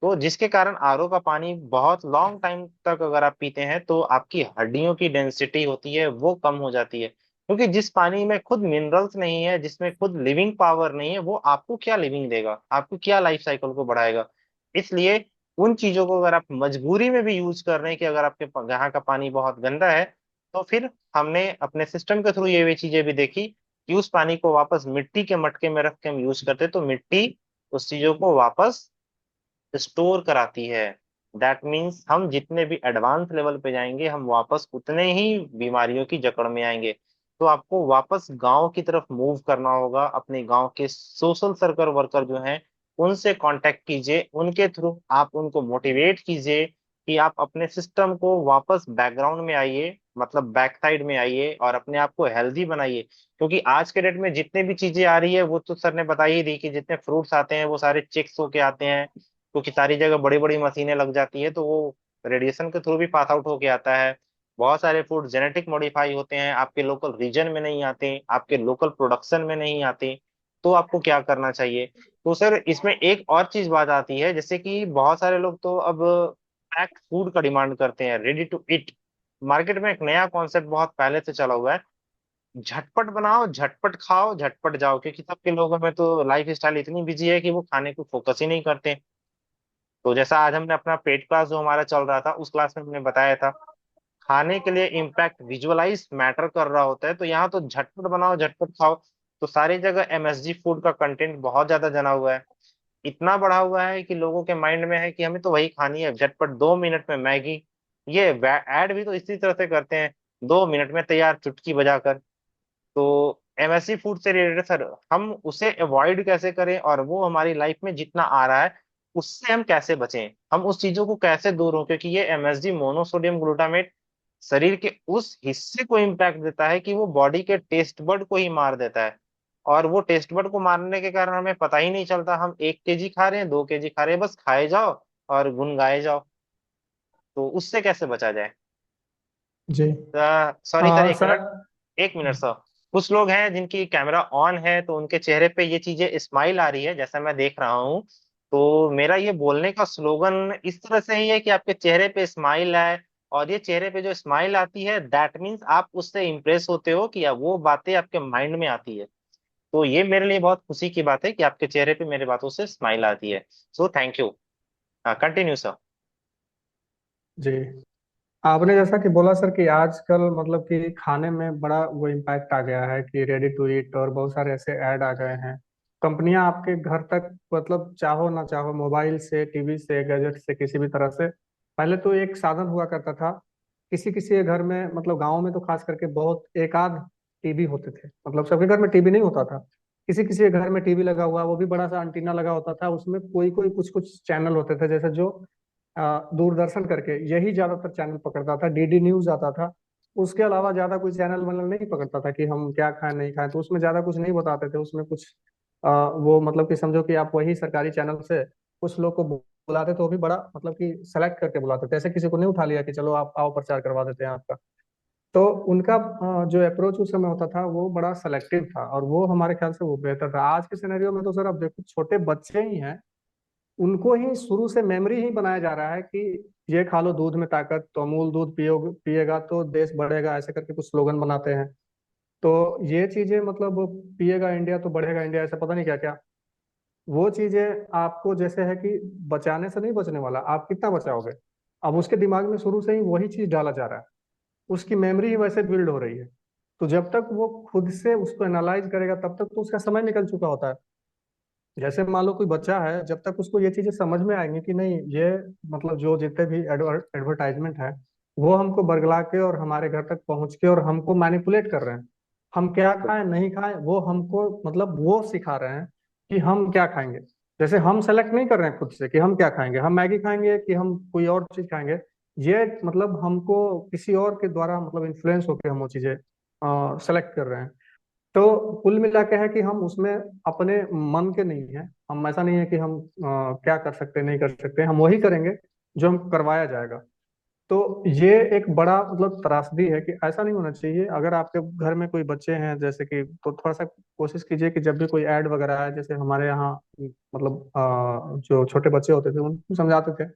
तो जिसके कारण आरओ का पानी बहुत लॉन्ग टाइम तक अगर आप पीते हैं तो आपकी हड्डियों की डेंसिटी होती है वो कम हो जाती है, क्योंकि जिस पानी में खुद मिनरल्स नहीं है, जिसमें खुद लिविंग पावर नहीं है, वो आपको क्या लिविंग देगा, आपको क्या लाइफ साइकिल को बढ़ाएगा। इसलिए उन चीजों को अगर आप मजबूरी में भी यूज कर रहे हैं कि अगर आपके यहाँ का पानी बहुत गंदा है, तो फिर हमने अपने सिस्टम के थ्रू ये भी चीजें भी देखी कि उस पानी को वापस मिट्टी के मटके में रख के हम यूज करते तो मिट्टी उस चीजों को वापस स्टोर कराती है। दैट मीन्स हम जितने भी एडवांस लेवल पे जाएंगे हम वापस उतने ही बीमारियों की जकड़ में आएंगे। तो आपको वापस गांव की तरफ मूव करना होगा, अपने गांव के सोशल सर्कल वर्कर जो हैं उनसे कांटेक्ट कीजिए, उनके थ्रू आप उनको मोटिवेट कीजिए कि आप अपने सिस्टम को वापस बैकग्राउंड में आइए, मतलब बैक साइड में आइए और अपने आप को हेल्दी बनाइए। क्योंकि आज के डेट में जितने भी चीजें आ रही है वो तो सर ने बता ही दी कि जितने फ्रूट्स आते हैं वो सारे चिक्स होके आते हैं, क्योंकि सारी जगह बड़ी बड़ी मशीनें लग जाती है तो वो रेडिएशन के थ्रू भी पास आउट होके आता है। बहुत सारे फूड जेनेटिक मॉडिफाई होते हैं, आपके लोकल रीजन में नहीं आते, आपके लोकल प्रोडक्शन में नहीं आते। तो आपको क्या करना चाहिए? तो सर इसमें एक और चीज बात आती है, जैसे कि बहुत सारे लोग तो अब पैक्ड फूड का डिमांड करते हैं, रेडी टू ईट। मार्केट में एक नया कॉन्सेप्ट बहुत पहले से चला हुआ है, झटपट बनाओ झटपट खाओ झटपट जाओ, क्योंकि सबके लोगों में तो लाइफ स्टाइल इतनी बिजी है कि वो खाने को फोकस ही नहीं करते। तो जैसा आज हमने अपना पेट क्लास जो हमारा चल रहा था उस क्लास में हमने बताया था, खाने के लिए इम्पैक्ट विजुअलाइज मैटर कर रहा होता है, तो यहाँ तो झटपट बनाओ झटपट खाओ। तो सारी जगह एमएसजी फूड का कंटेंट बहुत ज्यादा जना हुआ है, इतना बढ़ा हुआ है कि लोगों के माइंड में है कि हमें तो वही खानी है झटपट, 2 मिनट में मैगी। ये ऐड भी तो इसी तरह से करते हैं, 2 मिनट में तैयार चुटकी बजाकर। तो एमएससी फूड से रिलेटेड सर हम उसे अवॉइड कैसे करें, और वो हमारी लाइफ में जितना आ रहा है उससे हम कैसे बचें, हम उस चीजों को कैसे दूर हो, क्योंकि ये एमएसजी मोनोसोडियम ग्लूटामेट शरीर के उस हिस्से को इम्पैक्ट देता है कि वो बॉडी के टेस्ट बड को ही मार देता है। और वो टेस्ट बड को मारने के कारण हमें पता ही नहीं चलता हम 1 केजी खा रहे हैं 2 केजी खा रहे हैं, बस खाए जाओ और गुनगाए जाओ। तो उससे कैसे बचा जाए? जी। सॉरी सर, एक सर। मिनट, एक मिनट सर। कुछ लोग हैं जिनकी कैमरा ऑन है तो उनके चेहरे पे ये चीजें स्माइल आ रही है जैसा मैं देख रहा हूँ। तो मेरा ये बोलने का स्लोगन इस तरह से ही है कि आपके चेहरे पे स्माइल आए, और ये चेहरे पे जो स्माइल आती है दैट मीन्स आप उससे इंप्रेस होते हो कि वो बातें आपके माइंड में आती है। तो ये मेरे लिए बहुत खुशी की बात है कि आपके चेहरे पे मेरे बातों से स्माइल आती है। So thank you. हाँ, कंटिन्यू सर। जी। आपने जैसा कि बोला सर कि आजकल मतलब कि खाने में बड़ा वो इम्पैक्ट आ गया है कि रेडी टू ईट और बहुत सारे ऐसे ऐड आ गए हैं। कंपनियां आपके घर तक मतलब चाहो ना चाहो मोबाइल से टीवी से गैजेट से किसी भी तरह से, पहले तो एक साधन हुआ करता था। किसी किसी के घर में मतलब गांव में तो खास करके बहुत एक आध टीवी होते थे, मतलब सबके घर में टीवी नहीं होता था। किसी किसी के घर में टीवी लगा हुआ, वो भी बड़ा सा अंटीना लगा होता था, उसमें कोई कोई कुछ कुछ चैनल होते थे जैसे जो दूरदर्शन करके यही ज्यादातर चैनल पकड़ता था, डीडी न्यूज आता था। उसके अलावा ज्यादा कोई चैनल मतलब नहीं पकड़ता था कि हम क्या खाएं नहीं खाएं, तो उसमें ज्यादा कुछ नहीं बताते थे। उसमें कुछ वो मतलब कि समझो कि आप वही सरकारी चैनल से कुछ लोग को बुलाते तो वो भी बड़ा मतलब कि सेलेक्ट करके बुलाते थे, ऐसे किसी को नहीं उठा लिया कि चलो आप आओ प्रचार करवा देते हैं आपका। तो उनका जो अप्रोच उस समय होता था वो बड़ा सेलेक्टिव था और वो हमारे ख्याल से वो बेहतर था। आज के सिनेरियो में तो सर अब देखो छोटे बच्चे ही हैं, उनको ही शुरू से मेमोरी ही बनाया जा रहा है कि ये खा लो दूध में ताकत, तो अमूल दूध पिएगा तो देश बढ़ेगा, ऐसे करके कुछ स्लोगन बनाते हैं। तो ये चीजें मतलब पिएगा इंडिया तो बढ़ेगा इंडिया, ऐसा पता नहीं क्या क्या वो चीजें आपको जैसे है कि बचाने से नहीं बचने वाला, आप कितना बचाओगे। अब उसके दिमाग में शुरू से ही वही चीज डाला जा रहा है, उसकी मेमोरी ही वैसे बिल्ड हो रही है। तो जब तक वो खुद से उसको एनालाइज करेगा तब तक तो उसका समय निकल चुका होता है। जैसे मान लो कोई बच्चा है, जब तक उसको ये चीजें समझ में आएंगी कि नहीं ये मतलब जो जितने भी एडवर्टाइजमेंट है वो हमको बरगला के और हमारे घर तक पहुंच के और हमको मैनिपुलेट कर रहे हैं। हम क्या खाएं नहीं खाएं वो हमको मतलब वो सिखा रहे हैं कि हम क्या खाएंगे। जैसे हम सेलेक्ट नहीं कर रहे हैं खुद से कि हम क्या खाएंगे, हम मैगी खाएंगे कि हम कोई और चीज खाएंगे। ये मतलब हमको किसी और के द्वारा मतलब इन्फ्लुएंस होकर हम वो चीजें सेलेक्ट कर रहे हैं। तो कुल मिला के है कि हम उसमें अपने मन के नहीं है, हम ऐसा नहीं है कि हम क्या कर सकते हैं नहीं कर सकते, हम वही करेंगे जो हम करवाया जाएगा। तो ये एक बड़ा मतलब त्रासदी है कि ऐसा नहीं होना चाहिए। अगर आपके घर में कोई बच्चे हैं जैसे कि, तो थोड़ा सा कोशिश कीजिए कि जब भी कोई ऐड वगैरह आए, जैसे हमारे यहाँ मतलब जो छोटे बच्चे होते थे उनको समझाते थे,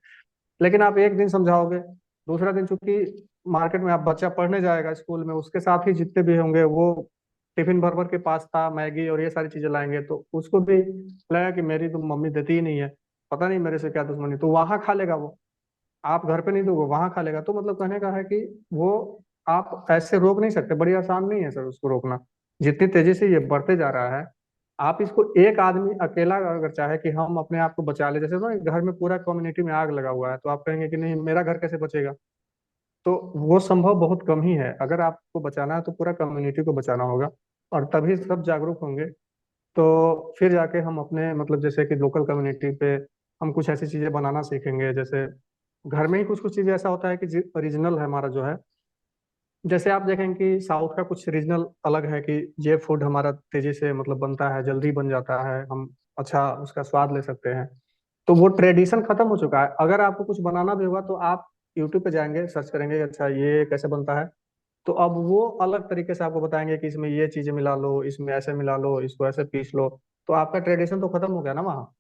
लेकिन आप एक दिन समझाओगे, दूसरा दिन चूंकि मार्केट में आप बच्चा पढ़ने जाएगा स्कूल में, उसके साथ ही जितने भी होंगे वो टिफिन भर भर के पास्ता मैगी और ये सारी चीजें लाएंगे, तो उसको भी लगेगा कि मेरी तो मम्मी देती ही नहीं है, पता नहीं मेरे से क्या दुश्मनी, तो वहां खा लेगा वो। आप घर पे नहीं दोगे वहां खा लेगा। तो मतलब कहने का है कि वो आप ऐसे रोक नहीं सकते, बड़ी आसान नहीं है सर उसको रोकना। जितनी तेजी से ये बढ़ते जा रहा है, आप इसको एक आदमी अकेला अगर चाहे कि हम अपने आप को बचा ले, जैसे ना घर में पूरा कम्युनिटी में आग लगा हुआ है तो आप कहेंगे कि नहीं मेरा घर कैसे बचेगा। तो वो संभव बहुत कम ही है। अगर आपको बचाना है तो पूरा कम्युनिटी को बचाना होगा, और तभी सब जागरूक होंगे। तो फिर जाके हम अपने मतलब जैसे कि लोकल कम्युनिटी पे हम कुछ ऐसी चीजें बनाना सीखेंगे। जैसे घर में ही कुछ कुछ चीजें ऐसा होता है कि ओरिजिनल है हमारा जो है। जैसे आप देखें कि साउथ का कुछ रीजनल अलग है कि ये फूड हमारा तेजी से मतलब बनता है, जल्दी बन जाता है, हम अच्छा उसका स्वाद ले सकते हैं। तो वो ट्रेडिशन खत्म हो चुका है। अगर आपको कुछ बनाना भी होगा तो आप यूट्यूब पे जाएंगे, सर्च करेंगे अच्छा ये कैसे बनता है, तो अब वो अलग तरीके से आपको बताएंगे कि इसमें ये चीजें मिला लो, इसमें ऐसे मिला लो, इसको ऐसे पीस लो। तो आपका ट्रेडिशन तो खत्म हो गया ना वहाँ।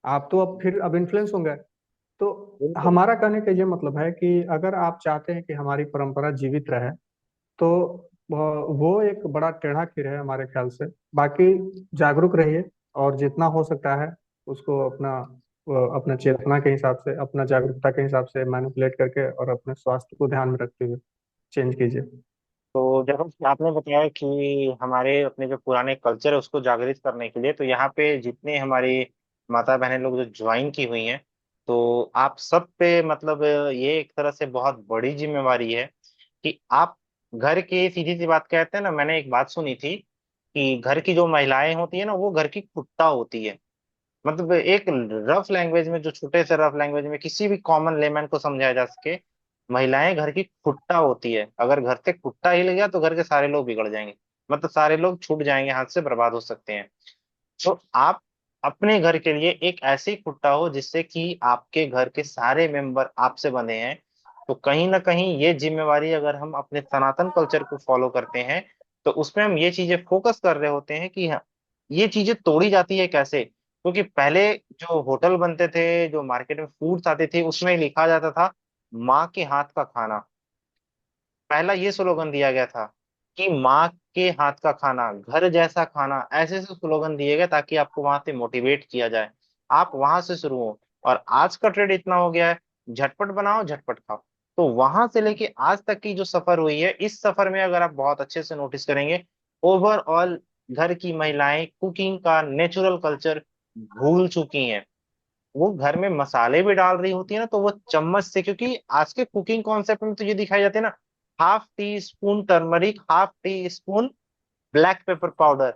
आप तो अब फिर अब इन्फ्लुएंस होंगे। तो बिल्कुल। हमारा कहने का ये मतलब है कि अगर आप चाहते हैं कि हमारी परंपरा जीवित रहे, तो वो एक बड़ा टेढ़ा खीर है हमारे ख्याल से। बाकी जागरूक रहिए, और जितना हो सकता है उसको अपना अपना चेतना के हिसाब से, अपना जागरूकता के हिसाब से मैनिपुलेट करके और अपने स्वास्थ्य को ध्यान में रखते हुए चेंज कीजिए। तो जैसा कि आपने बताया कि हमारे अपने जो पुराने कल्चर है उसको जागृत करने के लिए, तो यहाँ पे जितने हमारी माता बहनें लोग जो ज्वाइन की हुई हैं, तो आप सब पे मतलब ये एक तरह से बहुत बड़ी जिम्मेवारी है कि आप घर की, सीधी सी बात कहते हैं ना, मैंने एक बात सुनी थी कि घर की जो महिलाएं होती है ना वो घर की कुत्ता होती है। मतलब एक रफ लैंग्वेज में, जो छोटे से रफ लैंग्वेज में किसी भी कॉमन लेमैन को समझाया जा सके, महिलाएं घर की कुत्ता होती है। अगर घर से कुत्ता हिल गया तो घर के सारे लोग बिगड़ जाएंगे, मतलब सारे लोग छूट जाएंगे, हाथ से बर्बाद हो सकते हैं। तो आप अपने घर के लिए एक ऐसी कुत्ता हो जिससे कि आपके घर के सारे मेंबर आपसे बने हैं। तो कहीं ना कहीं ये जिम्मेवारी, अगर हम अपने सनातन कल्चर को फॉलो करते हैं, तो उसमें हम ये चीजें फोकस कर रहे होते हैं कि हाँ, ये चीजें तोड़ी जाती है कैसे। क्योंकि पहले जो होटल बनते थे, जो मार्केट में फूड्स आते थे, उसमें लिखा जाता था माँ के हाथ का खाना। पहला ये स्लोगन दिया गया था कि माँ के हाथ का खाना, घर जैसा खाना, ऐसे ऐसे स्लोगन दिए गए ताकि आपको वहां से मोटिवेट किया जाए, आप वहां से शुरू हो। और आज का ट्रेंड इतना हो गया है, झटपट बनाओ झटपट खाओ। तो वहां से लेके आज तक की जो सफर हुई है, इस सफर में अगर आप बहुत अच्छे से नोटिस करेंगे, ओवरऑल घर की महिलाएं कुकिंग का नेचुरल कल्चर भूल चुकी हैं। वो घर में मसाले भी डाल रही होती है ना, तो वो चम्मच से, क्योंकि आज के कुकिंग कॉन्सेप्ट में तो ये दिखाई जाती है ना, half tea spoon turmeric, half tea spoon black pepper powder.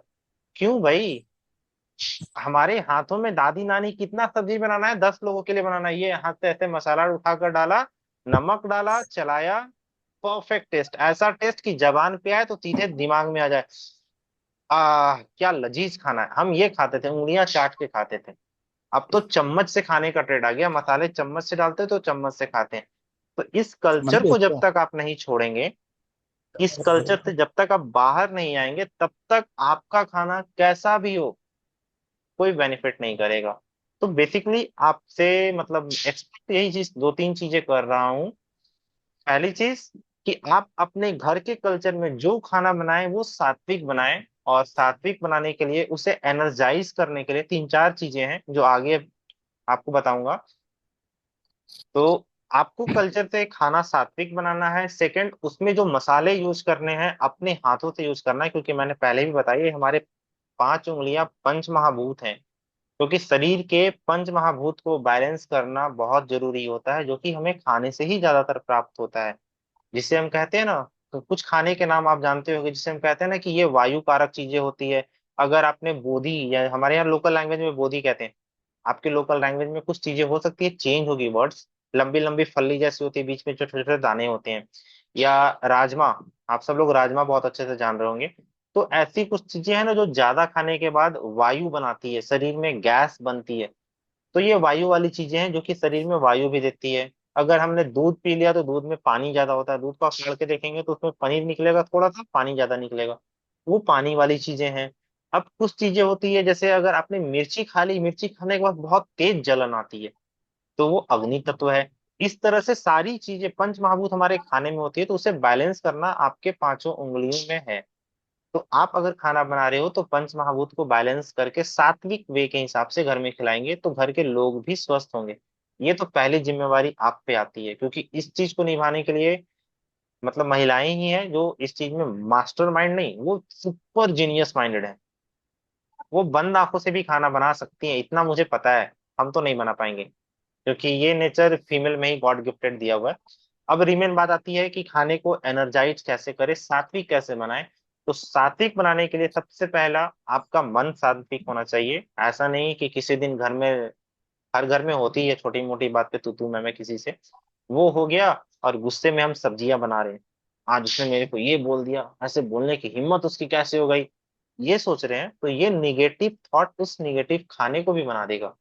क्यों भाई? हमारे हाथों में दादी नानी कितना सब्जी बनाना है, 10 लोगों के लिए बनाना है, ये हाथ से ऐसे मसाला उठाकर डाला, नमक डाला, चलाया, परफेक्ट टेस्ट, ऐसा टेस्ट कि जबान पे आए तो सीधे दिमाग में आ जाए। क्या लजीज खाना है। हम ये खाते थे, उंगलियां चाट के खाते थे। अब तो चम्मच से खाने का ट्रेंड आ गया, मसाले चम्मच से डालते हैं तो चम्मच से खाते हैं। तो इस कल्चर को जब तक आप नहीं छोड़ेंगे, इस कल्चर से जब तक आप बाहर नहीं आएंगे, तब तक आपका खाना कैसा भी हो, कोई बेनिफिट नहीं करेगा। तो बेसिकली आपसे मतलब एक्सपेक्ट यही चीज, दो तीन चीजें कर रहा हूँ। पहली चीज कि आप अपने घर के कल्चर में जो खाना बनाएं वो सात्विक बनाएं। और सात्विक बनाने के लिए, उसे एनर्जाइज करने के लिए तीन चार चीजें हैं जो आगे आपको बताऊंगा। तो आपको कल्चर से खाना सात्विक बनाना है। सेकंड, उसमें जो मसाले यूज करने हैं अपने हाथों से यूज करना है, क्योंकि मैंने पहले भी बताया ये हमारे 5 उंगलियां पंच महाभूत हैं। क्योंकि शरीर के पंच महाभूत को बैलेंस करना बहुत जरूरी होता है, जो कि हमें खाने से ही ज्यादातर प्राप्त होता है। जिसे हम कहते हैं ना, तो कुछ खाने के नाम आप जानते होंगे जिसे हम कहते हैं ना कि ये वायु कारक चीजें होती है। अगर आपने बोधी, या हमारे यहाँ लोकल लैंग्वेज में बोधी कहते हैं, आपके लोकल लैंग्वेज में कुछ चीजें हो सकती है चेंज होगी वर्ड्स। लंबी लंबी फली जैसी होती है, बीच में छोटे छोटे दाने होते हैं। या राजमा, आप सब लोग राजमा बहुत अच्छे से जान रहे होंगे। तो ऐसी कुछ चीजें हैं ना जो ज्यादा खाने के बाद वायु बनाती है, शरीर में गैस बनती है। तो ये वायु वाली चीजें हैं जो कि शरीर में वायु भी देती है। अगर हमने दूध पी लिया तो दूध में पानी ज्यादा होता है, दूध को आप काढ़ के देखेंगे तो उसमें पनीर निकलेगा, थोड़ा सा पानी ज्यादा निकलेगा। वो पानी वाली चीजें हैं। अब कुछ चीजें होती है, जैसे अगर आपने मिर्ची खा ली, मिर्ची खाने के बाद बहुत तेज जलन आती है, तो वो अग्नि तत्व है। इस तरह से सारी चीजें पंच महाभूत हमारे खाने में होती है, तो उसे बैलेंस करना आपके 5 उंगलियों में है। तो आप अगर खाना बना रहे हो तो पंच महाभूत को बैलेंस करके सात्विक वे के हिसाब से घर में खिलाएंगे तो घर के लोग भी स्वस्थ होंगे। ये तो पहली जिम्मेवारी आप पे आती है, क्योंकि इस चीज को निभाने के लिए मतलब महिलाएं ही हैं जो इस चीज में मास्टर माइंड नहीं, वो सुपर जीनियस माइंडेड है। वो बंद आंखों से भी खाना बना सकती हैं, इतना मुझे पता है। हम तो नहीं बना पाएंगे, क्योंकि ये नेचर फीमेल में ही गॉड गिफ्टेड दिया हुआ है। अब रीमेन बात आती है कि खाने को एनर्जाइज कैसे करें, सात्विक कैसे बनाएं। तो सात्विक बनाने के लिए सबसे पहला, आपका मन सात्विक होना चाहिए। ऐसा नहीं कि किसी दिन घर में, हर घर में होती है छोटी मोटी बात पे तू तू मैं किसी से, वो हो गया। और गुस्से में हम सब्जियां बना रहे हैं, आज उसने मेरे को ये बोल दिया, ऐसे बोलने की हिम्मत उसकी कैसे हो गई, ये सोच रहे हैं, तो ये निगेटिव थॉट उस निगेटिव खाने को भी बना देगा।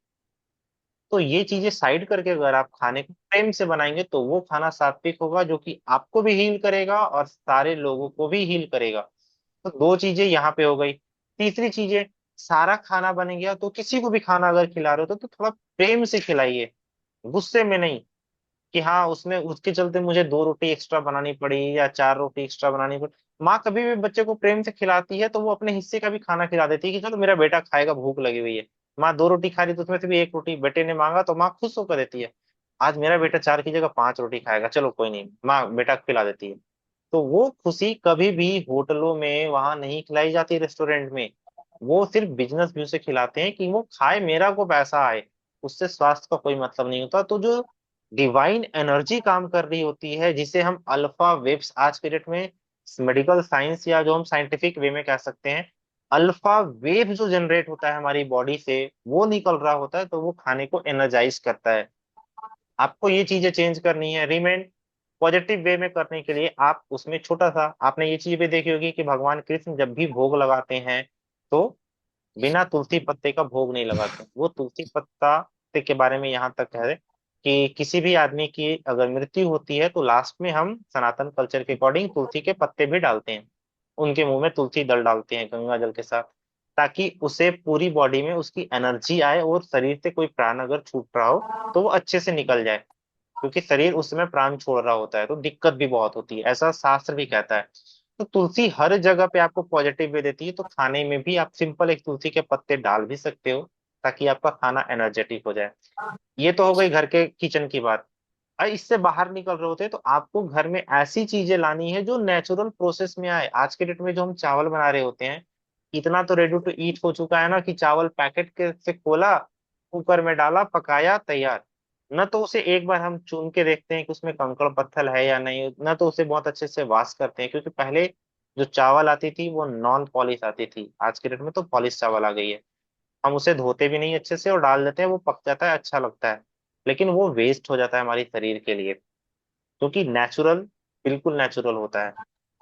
तो ये चीजें साइड करके अगर आप खाने को प्रेम से बनाएंगे तो वो खाना सात्विक होगा, जो कि आपको भी हील करेगा और सारे लोगों को भी हील करेगा। तो दो चीजें यहाँ पे हो गई। तीसरी चीजें, सारा खाना बन गया तो किसी को भी खाना अगर खिला रहे हो तो थोड़ा प्रेम से खिलाइए, गुस्से में नहीं। कि हाँ उसमें उसके चलते मुझे 2 रोटी एक्स्ट्रा बनानी पड़ी या 4 रोटी एक्स्ट्रा बनानी पड़ी। माँ कभी भी बच्चे को प्रेम से खिलाती है तो वो अपने हिस्से का भी खाना खिला देती है कि चलो मेरा बेटा खाएगा, भूख लगी हुई है। माँ 2 रोटी खा रही तो उसमें से भी 1 रोटी बेटे ने मांगा तो माँ खुश होकर देती है। आज मेरा बेटा 4 की जगह 5 रोटी खाएगा, चलो कोई नहीं, माँ बेटा को खिला देती है। तो वो खुशी कभी भी होटलों में वहां नहीं खिलाई जाती, रेस्टोरेंट में। वो सिर्फ बिजनेस व्यू से खिलाते हैं कि वो खाए, मेरा को पैसा आए। उससे स्वास्थ्य का कोई मतलब नहीं होता। तो जो डिवाइन एनर्जी काम कर रही होती है, जिसे हम अल्फा वेव्स आज के डेट में मेडिकल साइंस या जो हम साइंटिफिक वे में कह सकते हैं, अल्फा वेव जो जनरेट होता है हमारी बॉडी से, वो निकल रहा होता है, तो वो खाने को एनर्जाइज करता है। आपको ये चीजें चेंज करनी है। रिमेन पॉजिटिव वे में करने के लिए आप उसमें छोटा सा, आपने ये चीज भी देखी होगी कि भगवान कृष्ण जब भी भोग लगाते हैं तो बिना तुलसी पत्ते का भोग नहीं लगाते। वो तुलसी पत्ता के बारे में यहाँ तक है कि किसी भी आदमी की अगर मृत्यु होती है तो लास्ट में हम सनातन कल्चर के अकॉर्डिंग तुलसी के पत्ते भी डालते हैं, उनके मुंह में तुलसी दल डालते हैं गंगा जल के साथ, ताकि उसे पूरी बॉडी में उसकी एनर्जी आए और शरीर से कोई प्राण अगर छूट रहा हो तो वो अच्छे से निकल जाए। क्योंकि शरीर उस समय प्राण छोड़ रहा होता है तो दिक्कत भी बहुत होती है, ऐसा शास्त्र भी कहता है। तो तुलसी हर जगह पे आपको पॉजिटिव वे देती है, तो खाने में भी आप सिंपल एक तुलसी के पत्ते डाल भी सकते हो ताकि आपका खाना एनर्जेटिक हो जाए। ये तो हो गई घर के किचन की बात। और इससे बाहर निकल रहे होते हैं तो आपको घर में ऐसी चीजें लानी है जो नेचुरल प्रोसेस में आए। आज के डेट में जो हम चावल बना रहे होते हैं, इतना तो रेडी टू ईट हो चुका है ना कि चावल पैकेट के से खोला, कुकर में डाला, पकाया, तैयार। न तो उसे एक बार हम चुन के देखते हैं कि उसमें कंकड़ पत्थर है या नहीं, न तो उसे बहुत अच्छे से वॉश करते हैं, क्योंकि पहले जो चावल आती थी वो नॉन पॉलिश आती थी, आज के डेट में तो पॉलिश चावल आ गई है। हम उसे धोते भी नहीं अच्छे से और डाल देते हैं, वो पक जाता है, अच्छा लगता है, लेकिन वो वेस्ट हो जाता है हमारे शरीर के लिए। क्योंकि नेचुरल, बिल्कुल नेचुरल होता है।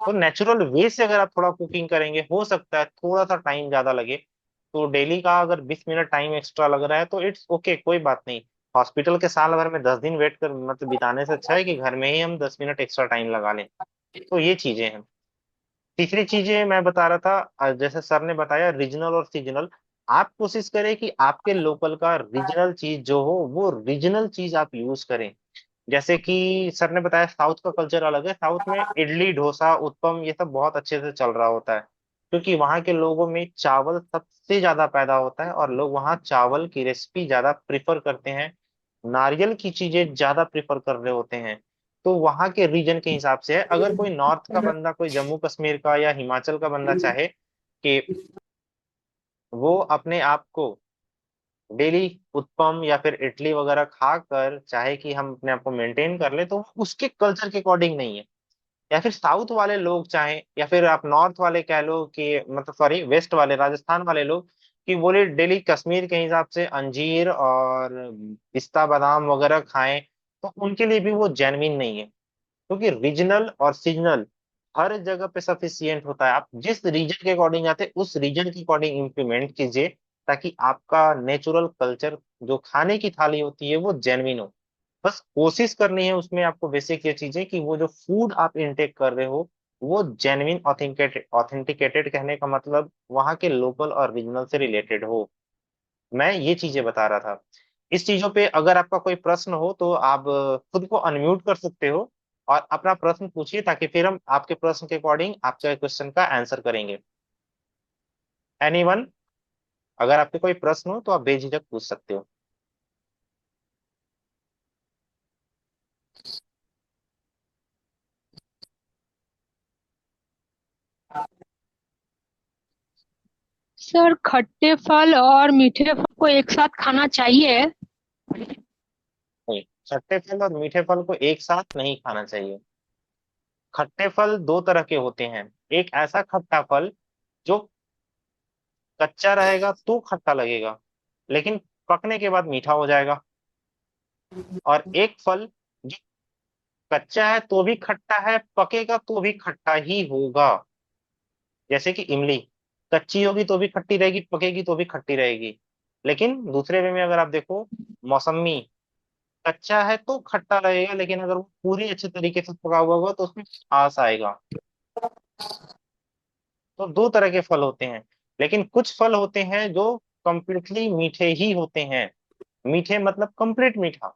तो नेचुरल वे से अगर आप थोड़ा कुकिंग करेंगे, हो सकता है थोड़ा सा टाइम ज्यादा लगे। तो डेली का अगर 20 मिनट टाइम एक्स्ट्रा लग रहा है तो इट्स ओके, कोई बात नहीं। हॉस्पिटल के साल भर में 10 दिन वेट कर मतलब बिताने से अच्छा है कि घर में ही हम 10 मिनट एक्स्ट्रा टाइम लगा लें। तो ये चीजें हैं। तीसरी चीजें मैं बता रहा था, जैसे सर ने बताया रीजनल और सीजनल। आप कोशिश करें कि आपके लोकल का रीजनल चीज जो हो वो रीजनल चीज आप यूज करें। जैसे कि सर ने बताया साउथ का कल्चर अलग है, साउथ में इडली डोसा उत्पम ये सब बहुत अच्छे से चल रहा होता है, क्योंकि वहाँ के लोगों में चावल सबसे ज्यादा पैदा होता है और लोग वहाँ चावल की रेसिपी ज्यादा प्रिफर करते हैं। नारियल की चीजें ज्यादा प्रेफर कर रहे होते हैं। तो वहां के रीजन के हिसाब से है, अगर कोई नॉर्थ का बंदा, कोई जम्मू कश्मीर का या हिमाचल का बंदा चाहे कि वो अपने आप को डेली उत्पम या फिर इडली वगैरह खाकर चाहे कि हम अपने आप को मेंटेन कर ले, तो उसके कल्चर के अकॉर्डिंग नहीं है। या फिर साउथ वाले लोग चाहें, या फिर आप नॉर्थ वाले कह लो कि मतलब सॉरी वेस्ट वाले, राजस्थान वाले लोग, कि बोले डेली कश्मीर के हिसाब से अंजीर और पिस्ता बादाम वगैरह खाएं, तो उनके लिए भी वो जेन्युइन नहीं है। क्योंकि रीजनल और सीजनल हर जगह पे सफिशियंट होता है। आप जिस रीजन के अकॉर्डिंग आते हैं उस रीजन के अकॉर्डिंग इम्प्लीमेंट कीजिए, ताकि आपका नेचुरल कल्चर जो खाने की थाली होती है वो जेन्युइन हो। बस कोशिश करनी है उसमें आपको बेसिक ये चीजें कि वो जो फूड आप इनटेक कर रहे हो वो जेन्युइन ऑथेंटिकेटेड, ऑथेंटिकेटेड कहने का मतलब वहाँ के लोकल और रीजनल से रिलेटेड हो। मैं ये चीजें बता रहा था। इस चीजों पे अगर आपका कोई प्रश्न हो तो आप खुद को अनम्यूट कर सकते हो और अपना प्रश्न पूछिए, ताकि फिर हम आपके प्रश्न के अकॉर्डिंग आपके क्वेश्चन का आंसर करेंगे। एनीवन, अगर आपके कोई प्रश्न हो तो आप बेझिझक पूछ सकते हो। सर, खट्टे फल और मीठे फल को एक साथ खाना चाहिए? नहीं, खट्टे फल और मीठे फल को एक साथ नहीं खाना चाहिए। खट्टे फल दो तरह के होते हैं। एक ऐसा खट्टा फल जो कच्चा रहेगा तो खट्टा लगेगा, लेकिन पकने के बाद मीठा हो जाएगा। और एक फल जो कच्चा है तो भी खट्टा है, पकेगा तो भी खट्टा ही होगा। जैसे कि इमली कच्ची होगी तो भी खट्टी रहेगी, पकेगी तो भी खट्टी रहेगी। लेकिन दूसरे वे में अगर आप देखो, मौसमी कच्चा है तो खट्टा लगेगा, लेकिन अगर वो पूरी अच्छे तरीके से पका हुआ होगा तो उसमें आस आएगा। तो दो तरह के फल होते हैं। लेकिन कुछ फल होते हैं जो कंप्लीटली मीठे ही होते हैं। मीठे मतलब कंप्लीट मीठा।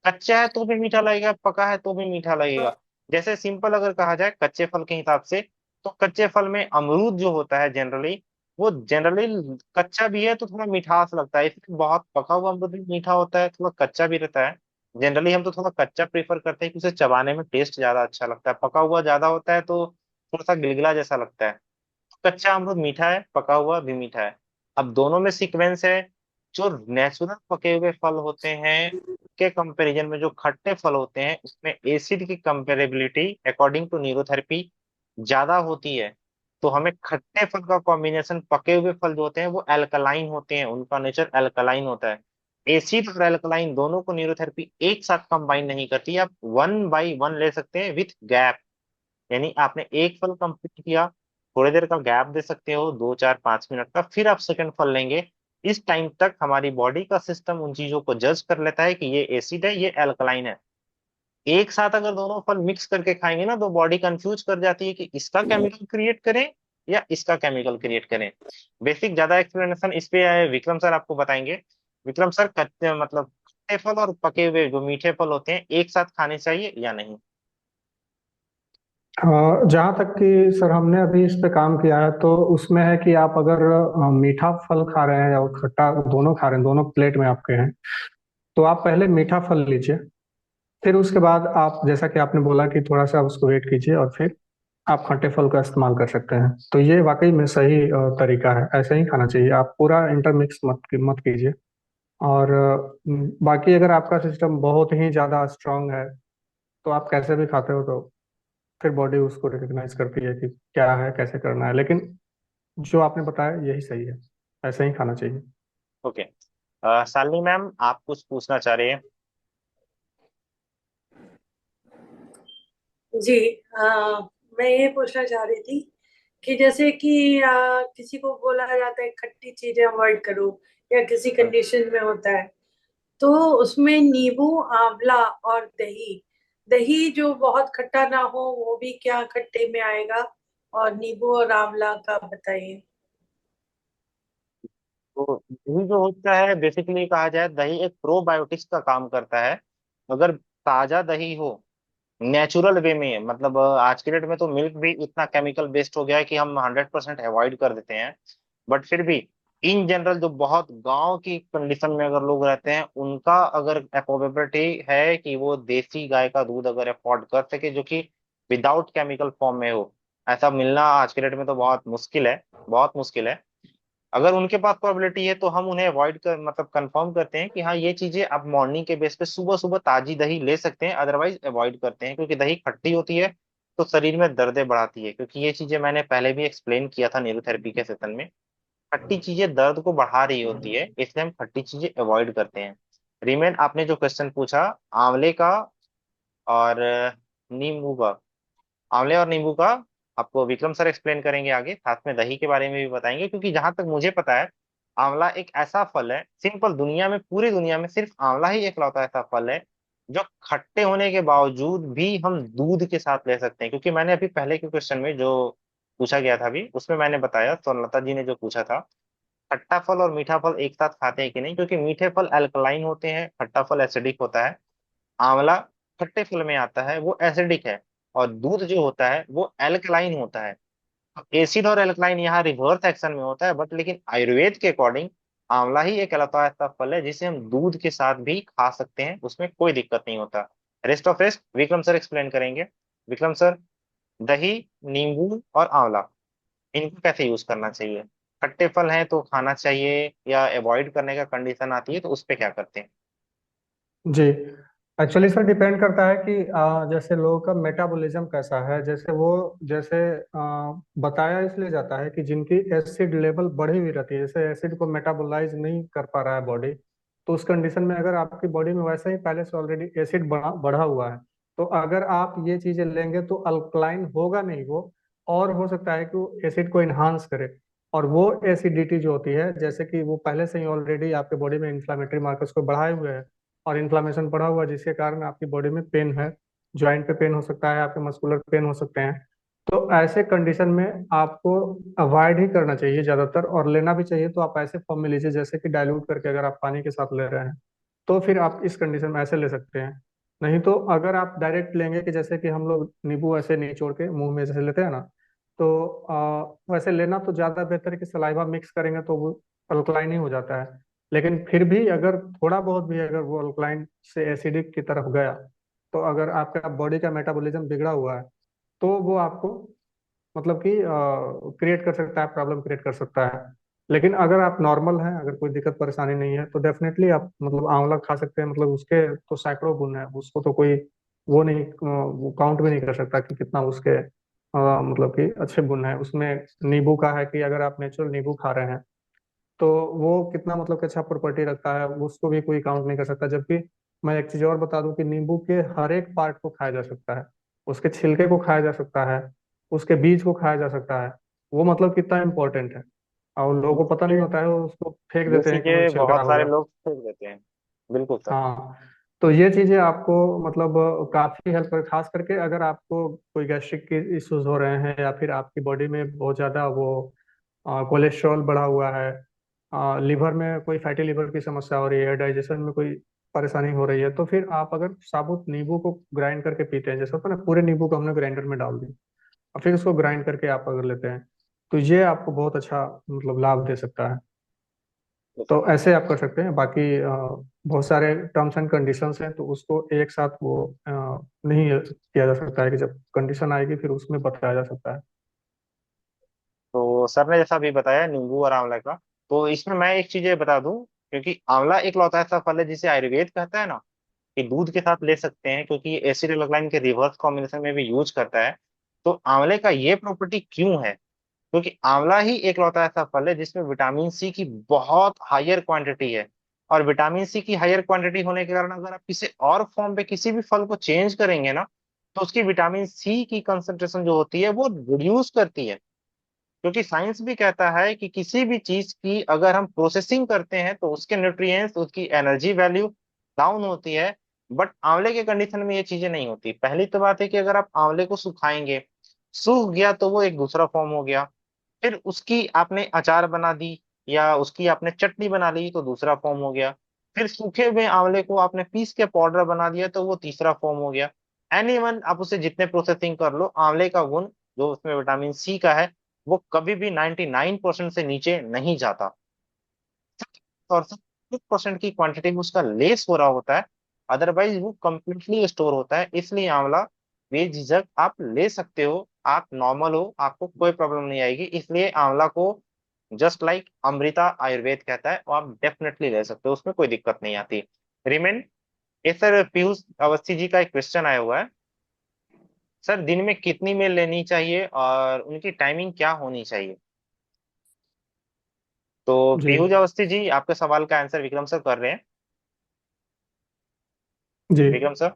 कच्चा है तो भी मीठा लगेगा, पका है तो भी मीठा लगेगा। जैसे सिंपल अगर कहा जाए कच्चे फल के हिसाब से, तो कच्चे फल में अमरूद जो होता है जनरली, वो जनरली कच्चा भी है तो थोड़ा मिठास लगता है, इसलिए बहुत पका हुआ अमरूद भी मीठा होता है, थोड़ा कच्चा भी रहता है। जनरली हम तो थोड़ा कच्चा प्रीफर करते हैं कि उसे चबाने में टेस्ट ज्यादा अच्छा लगता है, पका हुआ ज्यादा होता है तो थोड़ा सा गिलगिला जैसा लगता है। कच्चा अमरूद मीठा है, पका हुआ भी मीठा है। अब दोनों में सीक्वेंस है। जो नेचुरल पके हुए फल होते हैं के कंपैरिजन में जो खट्टे फल होते हैं उसमें एसिड की कंपेरेबिलिटी अकॉर्डिंग टू न्यूरोथेरेपी ज्यादा होती है। तो हमें खट्टे फल का कॉम्बिनेशन, पके हुए फल जो होते हैं वो एल्कलाइन होते हैं, उनका नेचर एल्कलाइन होता है। एसिड और एल्कलाइन दोनों को न्यूरोथेरेपी एक साथ कंबाइन नहीं करती, आप वन बाई वन ले सकते हैं विथ गैप। यानी आपने एक फल कंप्लीट किया, थोड़ी देर का गैप दे सकते हो, 2 4 5 मिनट का, फिर आप सेकंड फल लेंगे। इस टाइम तक हमारी बॉडी का सिस्टम उन चीजों को जज कर लेता है कि ये एसिड है, ये अल्कलाइन है। एक साथ अगर दोनों फल मिक्स करके खाएंगे ना तो बॉडी कंफ्यूज कर जाती है कि इसका केमिकल क्रिएट करें या इसका केमिकल क्रिएट करें। बेसिक ज्यादा एक्सप्लेनेशन इस पे है, विक्रम सर आपको बताएंगे। विक्रम सर, कच्चे मतलब खट्टे फल और पके हुए जो मीठे फल होते हैं एक साथ खाने चाहिए या नहीं? जहाँ तक कि सर हमने अभी इस पे काम किया है तो उसमें है कि आप अगर मीठा फल खा रहे हैं या खट्टा दोनों खा रहे हैं, दोनों प्लेट में आपके हैं, तो आप पहले मीठा फल लीजिए। फिर उसके बाद आप जैसा कि आपने बोला कि थोड़ा सा उसको वेट कीजिए और फिर आप खट्टे फल का इस्तेमाल कर सकते हैं। तो ये वाकई में सही तरीका है, ऐसे ही खाना चाहिए। आप पूरा इंटरमिक्स मत कीजिए। और बाकी अगर आपका सिस्टम बहुत ही ज़्यादा स्ट्रांग है तो आप कैसे भी खाते हो तो फिर बॉडी उसको रिकग्नाइज करती है कि क्या है, कैसे करना है। लेकिन जो आपने बताया यही सही है, ऐसे ही खाना चाहिए। ओके। शालिनी मैम, आप कुछ पूछना चाह रहे हैं? जी। अ, मैं ये पूछना चाह रही थी कि जैसे कि किसी को बोला जाता है खट्टी चीजें अवॉइड करो, या किसी हम्म। कंडीशन में होता है, तो उसमें नींबू, आंवला और दही, दही जो बहुत खट्टा ना हो वो भी क्या खट्टे में आएगा? और नींबू और आंवला का बताइए। तो दही जो होता है, बेसिकली कहा जाए दही एक प्रोबायोटिक्स का काम करता है। अगर ताजा दही हो, नेचुरल वे में, मतलब आज के डेट में तो मिल्क भी इतना केमिकल बेस्ड हो गया है कि हम 100% अवॉइड कर देते हैं। बट फिर भी इन जनरल जो बहुत गांव की कंडीशन में अगर लोग रहते हैं, उनका अगर अफोर्डेबिलिटी है कि वो देसी गाय का दूध अगर अफोर्ड कर सके, जो कि विदाउट केमिकल फॉर्म में हो, ऐसा मिलना आज के डेट में तो बहुत मुश्किल है, बहुत मुश्किल है। अगर उनके पास प्रोबेबिलिटी है तो हम उन्हें अवॉइड कर मतलब कंफर्म करते हैं कि हाँ ये चीजें आप मॉर्निंग के बेस पे सुबह सुबह ताजी दही ले सकते हैं, अदरवाइज अवॉइड करते हैं, क्योंकि दही खट्टी होती है तो शरीर में दर्दें बढ़ाती है, क्योंकि ये चीजें मैंने पहले भी एक्सप्लेन किया था न्यूरोथेरेपी के सेशन में। खट्टी चीजें दर्द को बढ़ा रही होती है, इसलिए हम खट्टी चीजें अवॉइड करते हैं। रीमेन आपने जो क्वेश्चन पूछा आंवले का और नींबू का, आंवले और नींबू का आपको विक्रम सर एक्सप्लेन करेंगे आगे, साथ में दही के बारे में भी बताएंगे, क्योंकि जहां तक मुझे पता है आंवला एक ऐसा फल है, सिंपल दुनिया में, पूरी दुनिया में सिर्फ आंवला ही एकलौता ऐसा फल है जो खट्टे होने के बावजूद भी हम दूध के साथ ले सकते हैं। क्योंकि मैंने अभी पहले के क्वेश्चन में जो पूछा गया था अभी, उसमें मैंने बताया, सोनलता जी ने जो पूछा था, खट्टा फल और मीठा फल एक साथ खाते हैं कि नहीं, क्योंकि मीठे फल अल्कलाइन होते हैं, खट्टा फल एसिडिक होता है। आंवला खट्टे फल में आता है, वो एसिडिक है। और दूध जो होता है वो एल्कलाइन होता है। एसिड और एल्कलाइन यहाँ रिवर्स एक्शन में होता है, बट लेकिन आयुर्वेद के अकॉर्डिंग आंवला ही एक अलग ऐसा फल है जिसे हम दूध के साथ भी खा सकते हैं, उसमें कोई दिक्कत नहीं होता। Rest of rest Vikram sir explain करेंगे। विक्रम सर, दही, नींबू और आंवला, इनको कैसे यूज करना चाहिए? खट्टे फल हैं तो खाना चाहिए, या अवॉइड करने का कंडीशन आती है तो उस पे क्या करते हैं? जी, एक्चुअली सर डिपेंड करता है कि जैसे लोगों का मेटाबॉलिज्म कैसा है। जैसे वो, जैसे बताया इसलिए जाता है कि जिनकी एसिड लेवल बढ़ी हुई रहती है, जैसे एसिड को मेटाबोलाइज नहीं कर पा रहा है बॉडी, तो उस कंडीशन में अगर आपकी बॉडी में वैसे ही पहले से ऑलरेडी एसिड बढ़ा बढ़ा हुआ है, तो अगर आप ये चीजें लेंगे तो अल्कलाइन होगा नहीं वो, और हो सकता है कि वो एसिड को इन्हांस करे। और वो एसिडिटी जो होती है, जैसे कि वो पहले से ही ऑलरेडी आपके बॉडी में इंफ्लामेटरी मार्कर्स को बढ़ाए हुए हैं और इन्फ्लामेशन बढ़ा हुआ है, जिसके कारण आपकी बॉडी में पेन है, ज्वाइंट पे पेन हो सकता है, आपके मस्कुलर पेन हो सकते हैं। तो ऐसे कंडीशन में आपको अवॉइड ही करना चाहिए ज्यादातर, और लेना भी चाहिए तो आप ऐसे फॉर्म में लीजिए जैसे कि डाइल्यूट करके अगर आप पानी के साथ ले रहे हैं, तो फिर आप इस कंडीशन में ऐसे ले सकते हैं। नहीं तो अगर आप डायरेक्ट लेंगे, कि जैसे कि हम लोग नींबू ऐसे निचोड़ के मुंह में जैसे लेते हैं ना, तो वैसे लेना तो ज्यादा बेहतर है कि सलाइवा मिक्स करेंगे तो वो अल्कलाइन ही हो जाता है। लेकिन फिर भी अगर थोड़ा बहुत भी अगर वो अल्कलाइन से एसिडिक की तरफ गया, तो अगर आपका बॉडी का मेटाबॉलिज्म बिगड़ा हुआ है, तो वो आपको मतलब कि क्रिएट कर सकता है, प्रॉब्लम क्रिएट कर सकता है। लेकिन अगर आप नॉर्मल हैं, अगर कोई दिक्कत परेशानी नहीं है, तो डेफिनेटली आप मतलब आंवला खा सकते हैं। मतलब उसके तो सैकड़ों गुण है, उसको तो कोई वो नहीं, वो काउंट भी नहीं कर सकता कि कितना उसके मतलब कि अच्छे गुण है उसमें। नींबू का है कि अगर आप नेचुरल नींबू खा रहे हैं, तो वो कितना मतलब कि अच्छा प्रॉपर्टी रखता है, उसको भी कोई काउंट नहीं कर सकता। जबकि मैं एक चीज और बता दूं कि नींबू के हर एक पार्ट को खाया जा सकता है, उसके छिलके को खाया जा सकता है, उसके बीज को खाया जा सकता है। वो मतलब कितना इंपॉर्टेंट है, और लोगों को पता नहीं ये होता है, वो उसको फेंक ये देते हैं कि मतलब चीजें छिलका बहुत हो सारे गया। लोग फेंक देते हैं। बिल्कुल सर। हाँ, तो ये चीजें आपको मतलब काफी हेल्प कर, खास करके अगर आपको कोई गैस्ट्रिक के इश्यूज हो रहे हैं, या फिर आपकी बॉडी में बहुत ज्यादा वो कोलेस्ट्रॉल बढ़ा हुआ है, लिवर में कोई फैटी लिवर की समस्या हो रही है, डाइजेशन में कोई परेशानी हो रही है, तो फिर आप अगर साबुत नींबू को ग्राइंड करके पीते हैं, जैसे होता है ना, पूरे नींबू को हमने ग्राइंडर में डाल दिया और फिर उसको ग्राइंड करके आप अगर लेते हैं, तो ये आपको बहुत अच्छा मतलब लाभ दे सकता है। तो तो सर, ऐसे आप कर सकते हैं। बाकी बहुत सारे टर्म्स एंड कंडीशंस हैं, तो उसको एक साथ वो नहीं किया जा सकता है, कि जब कंडीशन आएगी फिर उसमें बताया जा सकता है। तो सर ने जैसा अभी बताया नींबू और आंवला का, तो इसमें मैं एक चीज ये बता दूं, क्योंकि आंवला एक लौता ऐसा फल है जिसे आयुर्वेद कहता है ना कि दूध के साथ ले सकते हैं, क्योंकि ये एसिड एल्कलाइन के रिवर्स कॉम्बिनेशन में भी यूज करता है। तो आंवले का ये प्रॉपर्टी क्यों है? क्योंकि आंवला ही एक लौता ऐसा फल है जिसमें विटामिन सी की बहुत हायर क्वांटिटी है। और विटामिन सी की हायर क्वांटिटी होने के कारण अगर आप किसी और फॉर्म पे किसी भी फल को चेंज करेंगे ना, तो उसकी विटामिन सी की कंसंट्रेशन जो होती है वो रिड्यूस करती है। क्योंकि साइंस भी कहता है कि किसी भी चीज की अगर हम प्रोसेसिंग करते हैं तो उसके न्यूट्रिएंट्स, उसकी एनर्जी वैल्यू डाउन होती है। बट आंवले के कंडीशन में ये चीजें नहीं होती। पहली तो बात है कि अगर आप आंवले को सुखाएंगे, सूख गया तो वो एक दूसरा फॉर्म हो गया। फिर उसकी आपने अचार बना दी या उसकी आपने चटनी बना ली तो दूसरा फॉर्म हो गया। फिर सूखे हुए आंवले को आपने पीस के पाउडर बना दिया तो वो तीसरा फॉर्म हो गया। एनी वन, आप उसे जितने प्रोसेसिंग कर लो, आंवले का गुण जो उसमें विटामिन सी का है वो कभी भी 99% से नीचे नहीं जाता। और सिर्फ 6% की क्वांटिटी में उसका लेस हो रहा होता है, अदरवाइज वो कंप्लीटली स्टोर होता है। इसलिए आंवला बेझिझक आप ले सकते हो, आप नॉर्मल हो, आपको कोई प्रॉब्लम नहीं आएगी। इसलिए आंवला को जस्ट लाइक अमृता आयुर्वेद कहता है, और आप डेफिनेटली ले सकते हो, उसमें कोई दिक्कत नहीं आती। रिमेन ये सर पीयूष अवस्थी जी का एक क्वेश्चन आया हुआ है, सर दिन में कितनी मील लेनी चाहिए और उनकी टाइमिंग क्या होनी चाहिए? तो जी। पीयूष अवस्थी जी आपके सवाल का आंसर विक्रम सर कर रहे हैं। जी। विक्रम सर।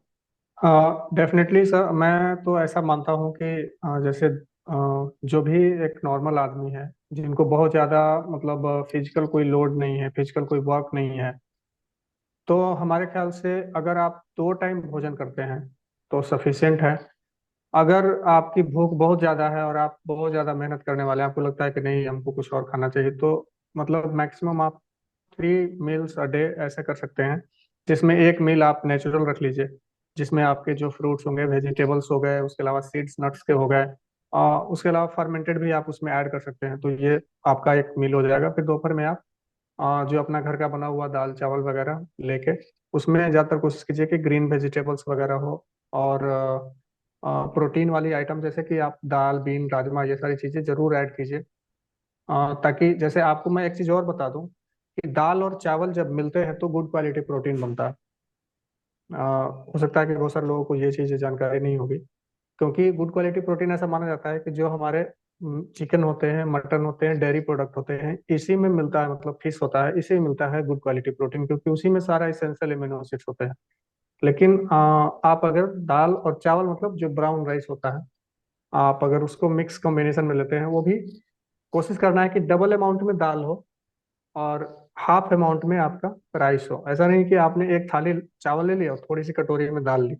डेफिनेटली सर, मैं तो ऐसा मानता हूँ कि जैसे जो भी एक नॉर्मल आदमी है, जिनको बहुत ज़्यादा मतलब फिजिकल कोई लोड नहीं है, फिजिकल कोई वर्क नहीं है, तो हमारे ख्याल से अगर आप 2 टाइम भोजन करते हैं तो सफिशिएंट है। अगर आपकी भूख बहुत ज़्यादा है और आप बहुत ज़्यादा मेहनत करने वाले हैं, आपको लगता है कि नहीं हमको कुछ और खाना चाहिए, तो मतलब मैक्सिमम आप 3 मील्स अ डे ऐसा कर सकते हैं, जिसमें एक मील आप नेचुरल रख लीजिए, जिसमें आपके जो फ्रूट्स होंगे, वेजिटेबल्स हो गए, उसके अलावा सीड्स नट्स के हो गए, उसके अलावा फर्मेंटेड भी आप उसमें ऐड कर सकते हैं, तो ये आपका एक मील हो जाएगा। फिर दोपहर में आप जो अपना घर का बना हुआ दाल चावल वगैरह लेके उसमें ज़्यादातर कोशिश कीजिए कि ग्रीन वेजिटेबल्स वगैरह हो, और प्रोटीन वाली आइटम जैसे कि आप दाल बीन राजमा ये सारी चीज़ें जरूर ऐड कीजिए। ताकि जैसे आपको मैं एक चीज़ और बता दूं कि दाल और चावल जब मिलते हैं तो गुड क्वालिटी प्रोटीन बनता है। हो सकता है कि बहुत सारे लोगों को ये चीज़ें जानकारी नहीं होगी, क्योंकि गुड क्वालिटी प्रोटीन ऐसा माना जाता है कि जो हमारे चिकन होते हैं, मटन होते हैं, डेयरी प्रोडक्ट होते हैं, इसी में मिलता है, मतलब फिश होता है, इसी में मिलता है गुड क्वालिटी प्रोटीन, क्योंकि उसी में सारा इसेंशियल एमिनो एसिड्स होते हैं। लेकिन आप अगर दाल और चावल, मतलब जो ब्राउन राइस होता है, आप अगर उसको मिक्स कॉम्बिनेशन में लेते हैं, वो भी कोशिश करना है कि डबल अमाउंट में दाल हो और हाफ अमाउंट में आपका राइस हो। ऐसा नहीं कि आपने एक थाली चावल ले लिया और थोड़ी सी कटोरी में दाल ली,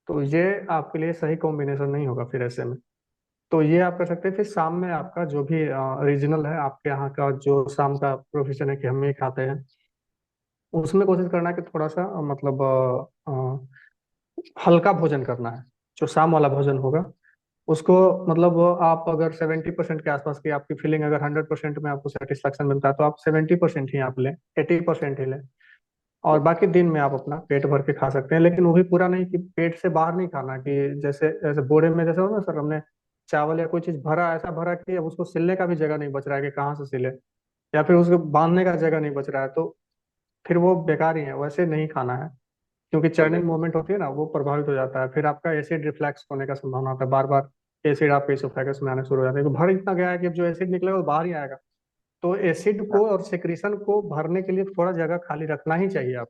तो ये आपके लिए सही कॉम्बिनेशन नहीं होगा फिर ऐसे में। तो ये आप कर सकते हैं। फिर शाम में आपका जो भी रीजनल है, आपके यहाँ का जो शाम का प्रोफेशन है कि हम ये खाते हैं, उसमें कोशिश करना है कि थोड़ा सा मतलब हल्का भोजन करना है। जो शाम वाला भोजन होगा उसको, मतलब आप अगर 70% के आसपास की आपकी फीलिंग, अगर 100% में आपको सेटिस्फेक्शन मिलता है तो आप 70% ही आप लें, 80% ही लें, और बाकी दिन में आप अपना पेट भर के खा सकते हैं। लेकिन वो भी पूरा नहीं कि पेट से बाहर नहीं खाना, कि जैसे जैसे बोरे में जैसे हो ना सर, हमने चावल या कोई चीज भरा, ऐसा भरा कि अब उसको सिलने का भी जगह नहीं बच रहा है कि कहाँ से सिले, या फिर उसको बांधने का जगह नहीं बच रहा है, तो फिर वो बेकार ही है, वैसे नहीं खाना है। क्योंकि ओके। चर्निंग मूवमेंट होती है ना, वो प्रभावित हो जाता है, फिर आपका एसिड रिफ्लक्स होने का संभावना होता है, बार बार एसिड आपके इसोफेगस में आने शुरू हो जाते हैं, तो भर इतना गया है कि अब जो एसिड निकलेगा वो बाहर ही आएगा। तो एसिड हाँ, को और सिक्रीशन को भरने के लिए थोड़ा जगह खाली रखना ही चाहिए आप।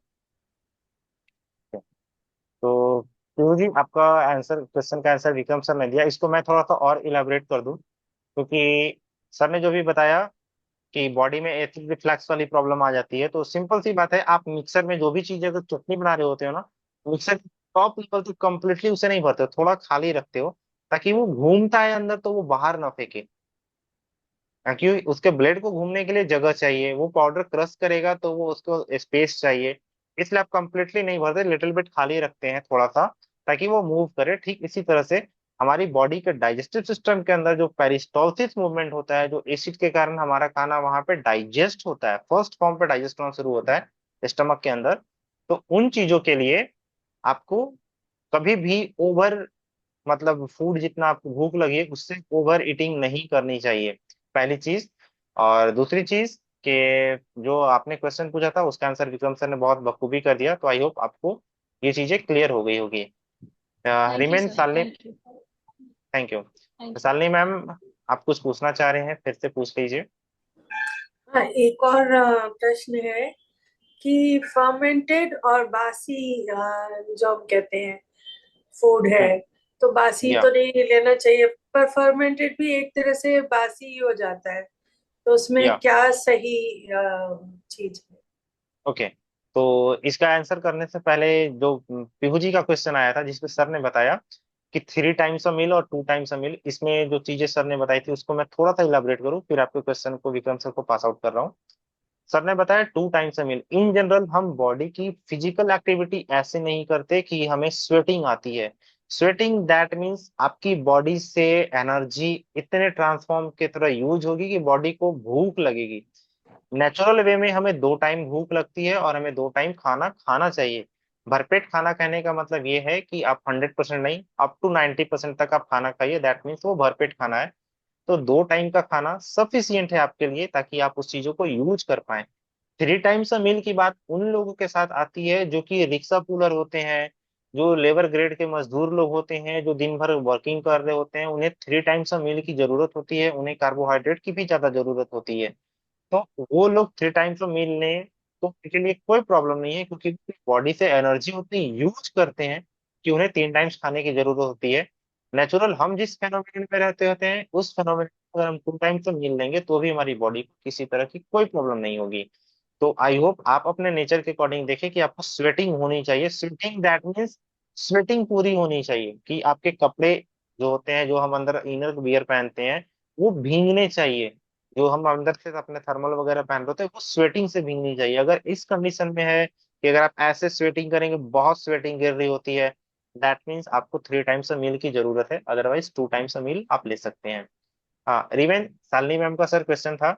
तो पीयूष जी आपका आंसर, क्वेश्चन का आंसर विक्रम सर ने दिया। इसको मैं थोड़ा सा और इलाबरेट कर दूं, क्योंकि सर ने जो भी बताया कि बॉडी में एसिड रिफ्लक्स वाली प्रॉब्लम आ जाती है, तो सिंपल सी बात है, आप मिक्सर में जो भी चीज अगर चटनी बना रहे होते हो ना, मिक्सर टॉप लेवल तक कंप्लीटली उसे नहीं भरते हो, थोड़ा खाली रखते हो, ताकि वो घूमता है अंदर तो वो बाहर ना फेंके। क्योंकि उसके ब्लेड को घूमने के लिए जगह चाहिए, वो पाउडर क्रश करेगा तो वो उसको स्पेस चाहिए। इसलिए आप कंप्लीटली नहीं भरते, लिटिल बिट खाली रखते हैं थोड़ा सा, ताकि वो मूव करे। ठीक इसी तरह से हमारी बॉडी के डाइजेस्टिव सिस्टम के अंदर जो पेरिस्टॉल्सिस मूवमेंट होता है, जो एसिड के कारण हमारा खाना वहां पे डाइजेस्ट होता है, फर्स्ट फॉर्म पे डाइजेस्ट होना शुरू होता है स्टमक के अंदर, तो उन चीजों के लिए आपको कभी भी ओवर, मतलब फूड जितना आपको भूख लगी है उससे ओवर ईटिंग नहीं करनी चाहिए, पहली चीज। और दूसरी चीज कि जो आपने क्वेश्चन पूछा था उसका आंसर विक्रम सर ने बहुत बखूबी कर दिया, तो आई होप आपको ये चीजें क्लियर हो गई होगी। Thank you remain sir, Shalini. Thank you. Thank you. Thank you. Shalini ma'am, आप कुछ पूछना चाह रहे हैं, फिर से पूछ लीजिए। हाँ, एक और प्रश्न है कि फर्मेंटेड और बासी जो हम कहते हैं फूड है, तो बासी या तो नहीं लेना चाहिए, पर फर्मेंटेड भी एक तरह से बासी ही हो जाता है, तो उसमें या क्या सही चीज है? ओके। तो इसका आंसर करने से पहले जो पीहू जी का क्वेश्चन आया था, जिसमें सर ने बताया कि 3 टाइम्स अ मील और 2 टाइम्स अ मील, इसमें जो चीजें सर ने बताई थी उसको मैं थोड़ा सा इलाबरेट करूँ, फिर आपके क्वेश्चन को विक्रम सर को पास आउट कर रहा हूँ। सर ने बताया 2 times a meal, in general हम बॉडी की फिजिकल एक्टिविटी ऐसे नहीं करते कि हमें स्वेटिंग आती है। स्वेटिंग दैट मीन्स आपकी बॉडी से एनर्जी इतने ट्रांसफॉर्म की तरह यूज होगी कि बॉडी को भूख लगेगी। नेचुरल वे में हमें 2 टाइम भूख लगती है और हमें 2 टाइम खाना खाना चाहिए। भरपेट खाना कहने का मतलब ये है कि आप 100% नहीं, अप टू 90% तक आप खाना खाइए, दैट मीन्स वो भरपेट खाना है। तो 2 टाइम का खाना सफिशियंट है आपके लिए, ताकि आप उस चीजों को यूज कर पाए। 3 टाइम्स मील की बात उन लोगों के साथ आती है जो कि रिक्शा पुलर होते हैं, जो लेबर ग्रेड के मजदूर लोग होते हैं, जो दिन भर वर्किंग कर रहे होते हैं। उन्हें 3 टाइम्स मील की जरूरत होती है, उन्हें कार्बोहाइड्रेट की भी ज्यादा जरूरत होती है। तो वो लोग 3 टाइम्स मील लें तो उनके लिए कोई प्रॉब्लम नहीं है, क्योंकि बॉडी से एनर्जी उतनी यूज करते हैं कि उन्हें 3 टाइम्स खाने की जरूरत होती है। नेचुरल हम जिस फेनोमेनन में रहते होते हैं, उस फेनोमेनन अगर हम 2 टाइम तो मील लेंगे तो भी हमारी बॉडी को किसी तरह की कोई प्रॉब्लम नहीं होगी। तो आई होप आप अपने नेचर के अकॉर्डिंग देखें कि आपको स्वेटिंग होनी चाहिए। स्वेटिंग दैट मीन्स स्वेटिंग पूरी होनी चाहिए, कि आपके कपड़े जो होते हैं, जो हम अंदर इनर वियर पहनते हैं, वो भीगने चाहिए। जो हम अंदर से अपने थर्मल वगैरह पहन रहे होते हैं, वो स्वेटिंग से भीगनी चाहिए। अगर इस कंडीशन में है कि अगर आप ऐसे स्वेटिंग करेंगे, बहुत स्वेटिंग गिर रही होती है, दैट मीन्स आपको 3 टाइम्स मील की जरूरत है, अदरवाइज 2 टाइम्स मील आप ले सकते हैं। हाँ रिवेन, शालिनी मैम का सर क्वेश्चन था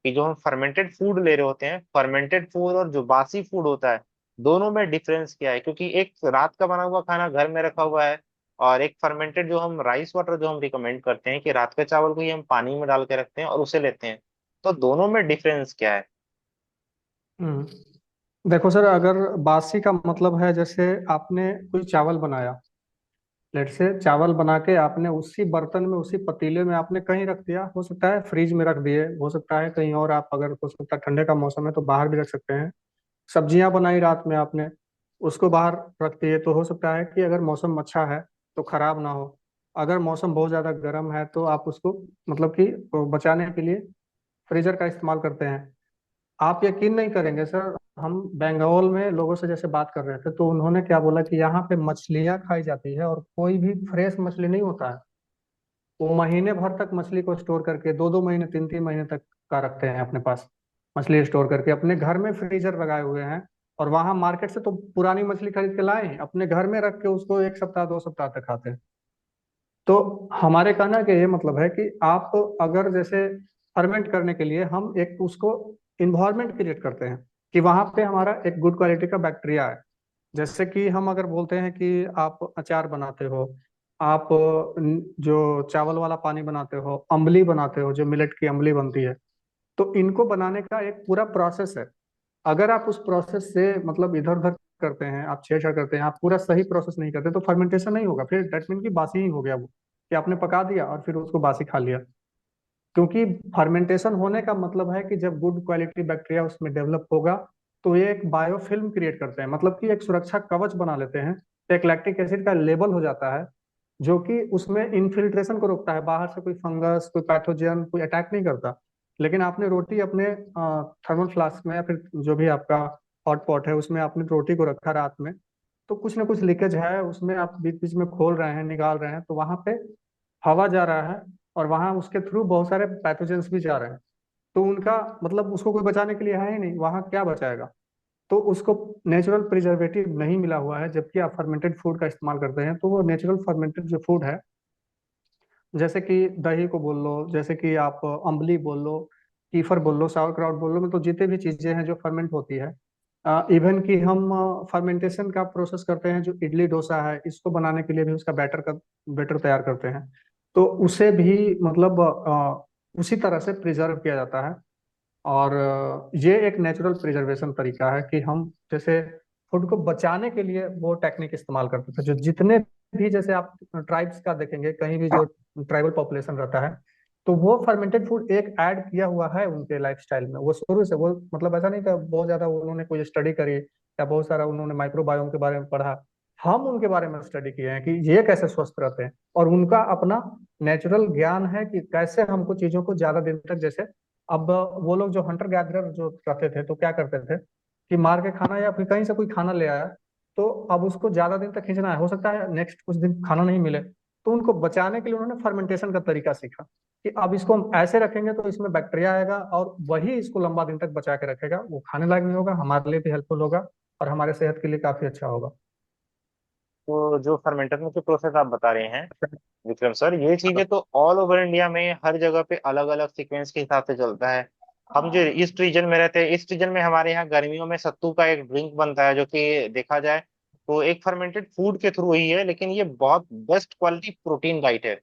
कि जो हम फर्मेंटेड फूड ले रहे होते हैं, फर्मेंटेड फूड और जो बासी फूड होता है, दोनों में डिफरेंस क्या है? क्योंकि एक रात का बना हुआ खाना घर में रखा हुआ है, और एक फर्मेंटेड जो हम राइस वाटर जो हम रिकमेंड करते हैं कि रात के चावल को ही हम पानी में डाल के रखते हैं और उसे लेते हैं, तो दोनों में डिफरेंस क्या है? देखो सर, अगर बासी का मतलब है जैसे आपने कोई चावल बनाया, लेट से चावल बना के आपने उसी बर्तन में उसी पतीले में आपने कहीं रख दिया, हो सकता है फ्रिज में रख दिए, हो सकता है कहीं और, आप अगर हो सकता है ठंडे का मौसम है तो बाहर भी रख सकते हैं। सब्जियां बनाई रात में आपने, उसको बाहर रख दिए, तो हो सकता है कि अगर मौसम अच्छा है तो खराब ना हो। अगर मौसम बहुत ज्यादा गर्म है तो आप उसको मतलब कि बचाने के लिए फ्रीजर का इस्तेमाल करते हैं। आप यकीन नहीं करेंगे सर, हम बंगाल में लोगों से जैसे बात कर रहे थे तो उन्होंने क्या बोला कि यहाँ पे मछलियाँ खाई जाती है और कोई भी फ्रेश मछली नहीं होता है। वो महीने भर तक मछली को स्टोर करके, 2-2 महीने 3-3 महीने तक का रखते हैं अपने पास, मछली स्टोर करके अपने घर में फ्रीजर लगाए हुए हैं। और वहां मार्केट से तो पुरानी मछली खरीद के लाए हैं, अपने घर में रख के उसको 1 सप्ताह 2 सप्ताह तक खाते हैं। तो हमारे कहना का ये मतलब है कि आप अगर जैसे फर्मेंट करने के लिए हम एक उसको इन्वायरमेंट क्रिएट करते हैं कि वहां पे हमारा एक गुड क्वालिटी का बैक्टीरिया है। जैसे कि हम अगर बोलते हैं कि आप अचार बनाते हो, आप जो चावल वाला पानी बनाते हो, अम्बली बनाते हो, जो मिलेट की अम्बली बनती है, तो इनको बनाने का एक पूरा प्रोसेस है। अगर आप उस प्रोसेस से मतलब इधर उधर करते हैं, आप छेड़छाड़ करते हैं, आप पूरा सही प्रोसेस नहीं करते, तो फर्मेंटेशन नहीं होगा, फिर डेट मीन की बासी ही हो गया वो, कि आपने पका दिया और फिर उसको बासी खा लिया। क्योंकि फर्मेंटेशन होने का मतलब है कि जब गुड क्वालिटी बैक्टीरिया उसमें डेवलप होगा तो ये एक बायोफिल्म क्रिएट करते हैं, मतलब कि एक सुरक्षा कवच बना लेते हैं। तो एक लैक्टिक एसिड का लेवल हो जाता है जो कि उसमें इन्फिल्ट्रेशन को रोकता है, बाहर से कोई फंगस कोई पैथोजन कोई अटैक नहीं करता। लेकिन आपने रोटी अपने थर्मल फ्लास्क में या फिर जो भी आपका हॉट पॉट है उसमें आपने रोटी को रखा रात में, तो कुछ ना कुछ लीकेज है उसमें, आप बीच बीच में खोल रहे हैं निकाल रहे हैं, तो वहां पे हवा जा रहा है और वहां उसके थ्रू बहुत सारे पैथोजेंस भी जा रहे हैं। तो उनका मतलब उसको कोई बचाने के लिए है ही नहीं, वहां क्या बचाएगा? तो उसको नेचुरल प्रिजर्वेटिव नहीं मिला हुआ है, जबकि आप फर्मेंटेड फूड का इस्तेमाल करते हैं तो वो नेचुरल फर्मेंटेड जो फूड है, जैसे कि दही को बोल लो, जैसे कि आप अम्बली बोल लो, कीफर बोल लो, sauerkraut बोल लो, मतलब जितने भी चीजें हैं जो फर्मेंट होती है, इवन कि हम फर्मेंटेशन का प्रोसेस करते हैं, जो इडली डोसा है इसको बनाने के लिए भी उसका बैटर तैयार करते हैं। तो उसे भी मतलब उसी तरह से प्रिजर्व किया जाता है। और ये एक नेचुरल प्रिजर्वेशन तरीका है कि हम जैसे फूड को बचाने के लिए वो टेक्निक इस्तेमाल करते थे। जो जितने भी जैसे आप ट्राइब्स का देखेंगे, कहीं भी जो ट्राइबल पॉपुलेशन रहता है, तो वो फर्मेंटेड फूड एक ऐड किया हुआ है उनके लाइफस्टाइल में, वो शुरू से, वो मतलब ऐसा नहीं कि बहुत ज्यादा उन्होंने कोई स्टडी करी या बहुत सारा उन्होंने माइक्रोबायोम के बारे में पढ़ा। हम उनके बारे में स्टडी किए हैं कि ये कैसे स्वस्थ रहते हैं, और उनका अपना नेचुरल ज्ञान है कि कैसे हमको चीजों को ज्यादा दिन तक, जैसे अब वो लोग जो हंटर गैदरर जो रहते थे तो क्या करते थे कि मार के खाना या फिर कहीं से कोई खाना ले आया, तो अब उसको ज्यादा दिन तक खींचना है, हो सकता है नेक्स्ट कुछ दिन खाना नहीं मिले, तो उनको बचाने के लिए उन्होंने फर्मेंटेशन का तरीका सीखा कि अब इसको हम ऐसे रखेंगे तो इसमें बैक्टीरिया आएगा और वही इसको लंबा दिन तक बचा के रखेगा, वो खाने लायक नहीं होगा, हमारे लिए भी हेल्पफुल होगा और हमारे सेहत के लिए काफी अच्छा होगा। तो जो फर्मेंटेशन की प्रोसेस आप बता रहे हैं विक्रम सर, ये चीजें तो ऑल ओवर इंडिया में हर जगह पे अलग अलग सीक्वेंस के हिसाब से चलता है। हम जो ईस्ट रीजन में रहते हैं, ईस्ट रीजन में हमारे यहाँ गर्मियों में सत्तू का एक ड्रिंक बनता है, जो कि देखा जाए तो एक फर्मेंटेड फूड के थ्रू ही है, लेकिन ये बहुत बेस्ट क्वालिटी प्रोटीन डाइट है।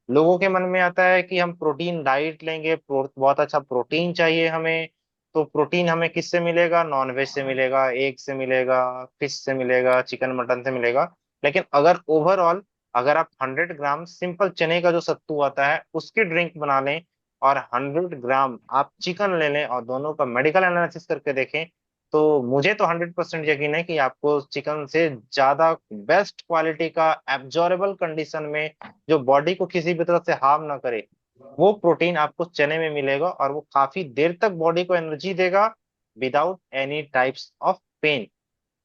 लोगों के मन में आता है कि हम प्रोटीन डाइट लेंगे, बहुत अच्छा प्रोटीन चाहिए हमें। तो प्रोटीन हमें किससे मिलेगा? नॉनवेज से मिलेगा, एग से मिलेगा, फिश से मिलेगा, चिकन मटन से मिलेगा। लेकिन अगर ओवरऑल, अगर आप 100 ग्राम सिंपल चने का जो सत्तू आता है उसकी ड्रिंक बना लें, और 100 ग्राम आप चिकन ले लें और दोनों का मेडिकल एनालिसिस करके देखें, तो मुझे तो 100% यकीन है कि आपको चिकन से ज्यादा बेस्ट क्वालिटी का एब्जॉर्बल कंडीशन में, जो बॉडी को किसी भी तरह से हार्म ना करे, वो प्रोटीन आपको चने में मिलेगा, और वो काफी देर तक बॉडी को एनर्जी देगा without any types of pain.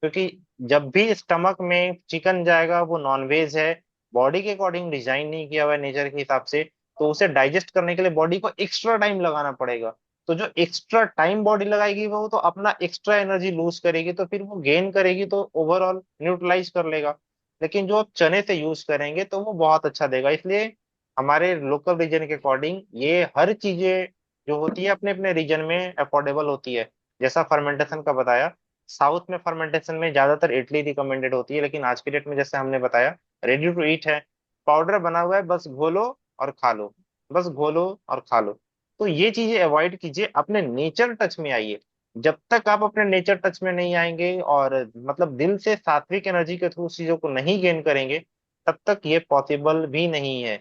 क्योंकि जब भी स्टमक में चिकन जाएगा, वो नॉनवेज है, बॉडी के अकॉर्डिंग डिजाइन नहीं किया हुआ है नेचर के हिसाब से, तो उसे डाइजेस्ट करने के लिए बॉडी को एक्स्ट्रा टाइम लगाना पड़ेगा। तो जो एक्स्ट्रा टाइम बॉडी लगाएगी वो तो अपना एक्स्ट्रा एनर्जी लूज करेगी, तो फिर वो गेन करेगी तो ओवरऑल न्यूट्रलाइज कर लेगा। लेकिन जो आप चने से यूज करेंगे तो वो बहुत अच्छा देगा। इसलिए हमारे लोकल रीजन के अकॉर्डिंग ये हर चीजें जो होती है अपने अपने रीजन में अफोर्डेबल होती है। जैसा फर्मेंटेशन का बताया, साउथ में फर्मेंटेशन में ज्यादातर इडली रिकमेंडेड होती है, लेकिन आज के डेट में जैसे हमने बताया रेडी टू ईट है, पाउडर बना हुआ है, बस घोलो और खा लो, बस घोलो और खा लो। तो ये चीजें अवॉइड कीजिए, अपने नेचर टच में आइए। जब तक आप अपने नेचर टच में नहीं आएंगे और मतलब दिल से सात्विक एनर्जी के थ्रू चीजों को नहीं गेन करेंगे, तब तक ये पॉसिबल भी नहीं है।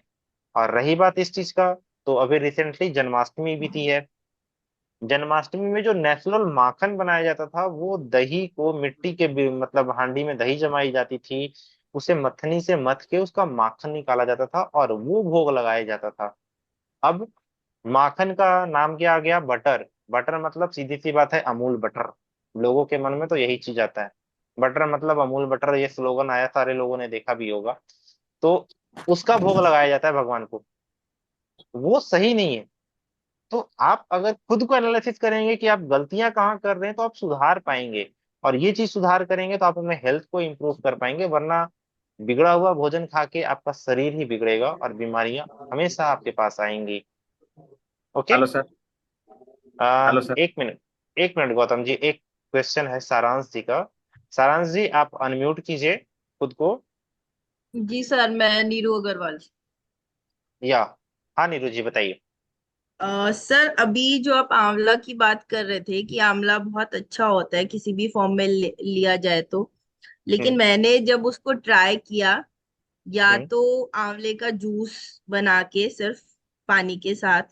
और रही बात इस चीज का, तो अभी रिसेंटली जन्माष्टमी भी थी है। जन्माष्टमी में जो नेचुरल माखन बनाया जाता था, वो दही को मिट्टी के मतलब हांडी में दही जमाई जाती थी, उसे मथनी से मथ के उसका माखन निकाला जाता था और वो भोग लगाया जाता था। अब माखन का नाम क्या आ गया? बटर। बटर मतलब सीधी सी बात है अमूल बटर। लोगों के मन में तो यही चीज आता है, बटर मतलब अमूल बटर, ये स्लोगन आया, सारे लोगों ने देखा भी होगा। तो उसका भोग लगाया जाता है भगवान को, वो सही नहीं है। तो आप अगर खुद को एनालिसिस करेंगे कि आप गलतियां कहाँ कर रहे हैं, तो आप सुधार पाएंगे। और ये चीज सुधार करेंगे तो आप अपने हेल्थ को इंप्रूव कर पाएंगे, वरना बिगड़ा हुआ भोजन खा के आपका शरीर ही बिगड़ेगा और बीमारियां हमेशा आपके पास आएंगी। Okay. Hello sir. Hello sir. एक मिनट, एक मिनट गौतम जी, एक क्वेश्चन है सारांश जी का। सारांश जी आप अनम्यूट कीजिए खुद को। जी सर, मैं नीरू अग्रवाल। या हाँ नीरू जी बताइए। सर, अभी जो आप आंवला की बात कर रहे थे कि आंवला बहुत अच्छा होता है किसी भी फॉर्म में लिया जाए तो, लेकिन हम्म। मैंने जब उसको ट्राई किया, या हम्म। तो आंवले का जूस बना के सिर्फ पानी के साथ,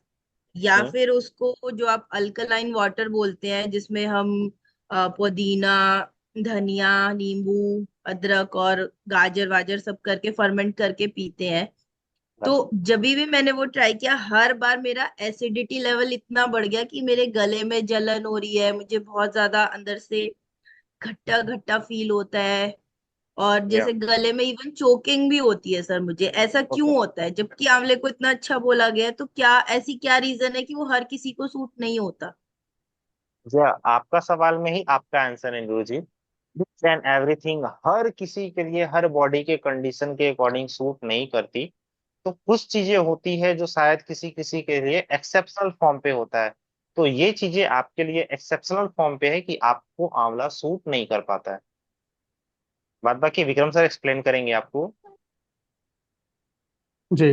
या हम्म। फिर उसको जो आप अल्कलाइन वाटर बोलते हैं जिसमें हम पुदीना, धनिया, नींबू, अदरक और गाजर वाजर सब करके फर्मेंट करके पीते हैं। तो जब भी मैंने वो ट्राई किया, हर बार मेरा एसिडिटी लेवल इतना बढ़ गया कि मेरे गले में जलन हो रही है, मुझे बहुत ज्यादा अंदर से खट्टा खट्टा फील होता है, और या जैसे गले में इवन चोकिंग भी होती है। सर, मुझे ऐसा ओके। क्यों होता है जबकि आंवले को इतना अच्छा बोला गया है? तो क्या ऐसी क्या रीजन है कि वो हर किसी को सूट नहीं होता? जी आपका सवाल में ही आपका आंसर है गुरु जी। एंड एवरीथिंग हर किसी के लिए, हर बॉडी के कंडीशन के अकॉर्डिंग सूट नहीं करती। तो कुछ चीजें होती है जो शायद किसी किसी के लिए एक्सेप्शनल फॉर्म पे होता है। तो ये चीजें आपके लिए एक्सेप्शनल फॉर्म पे है कि आपको आंवला सूट नहीं कर पाता है। बात बाकी विक्रम सर एक्सप्लेन करेंगे आपको। जी,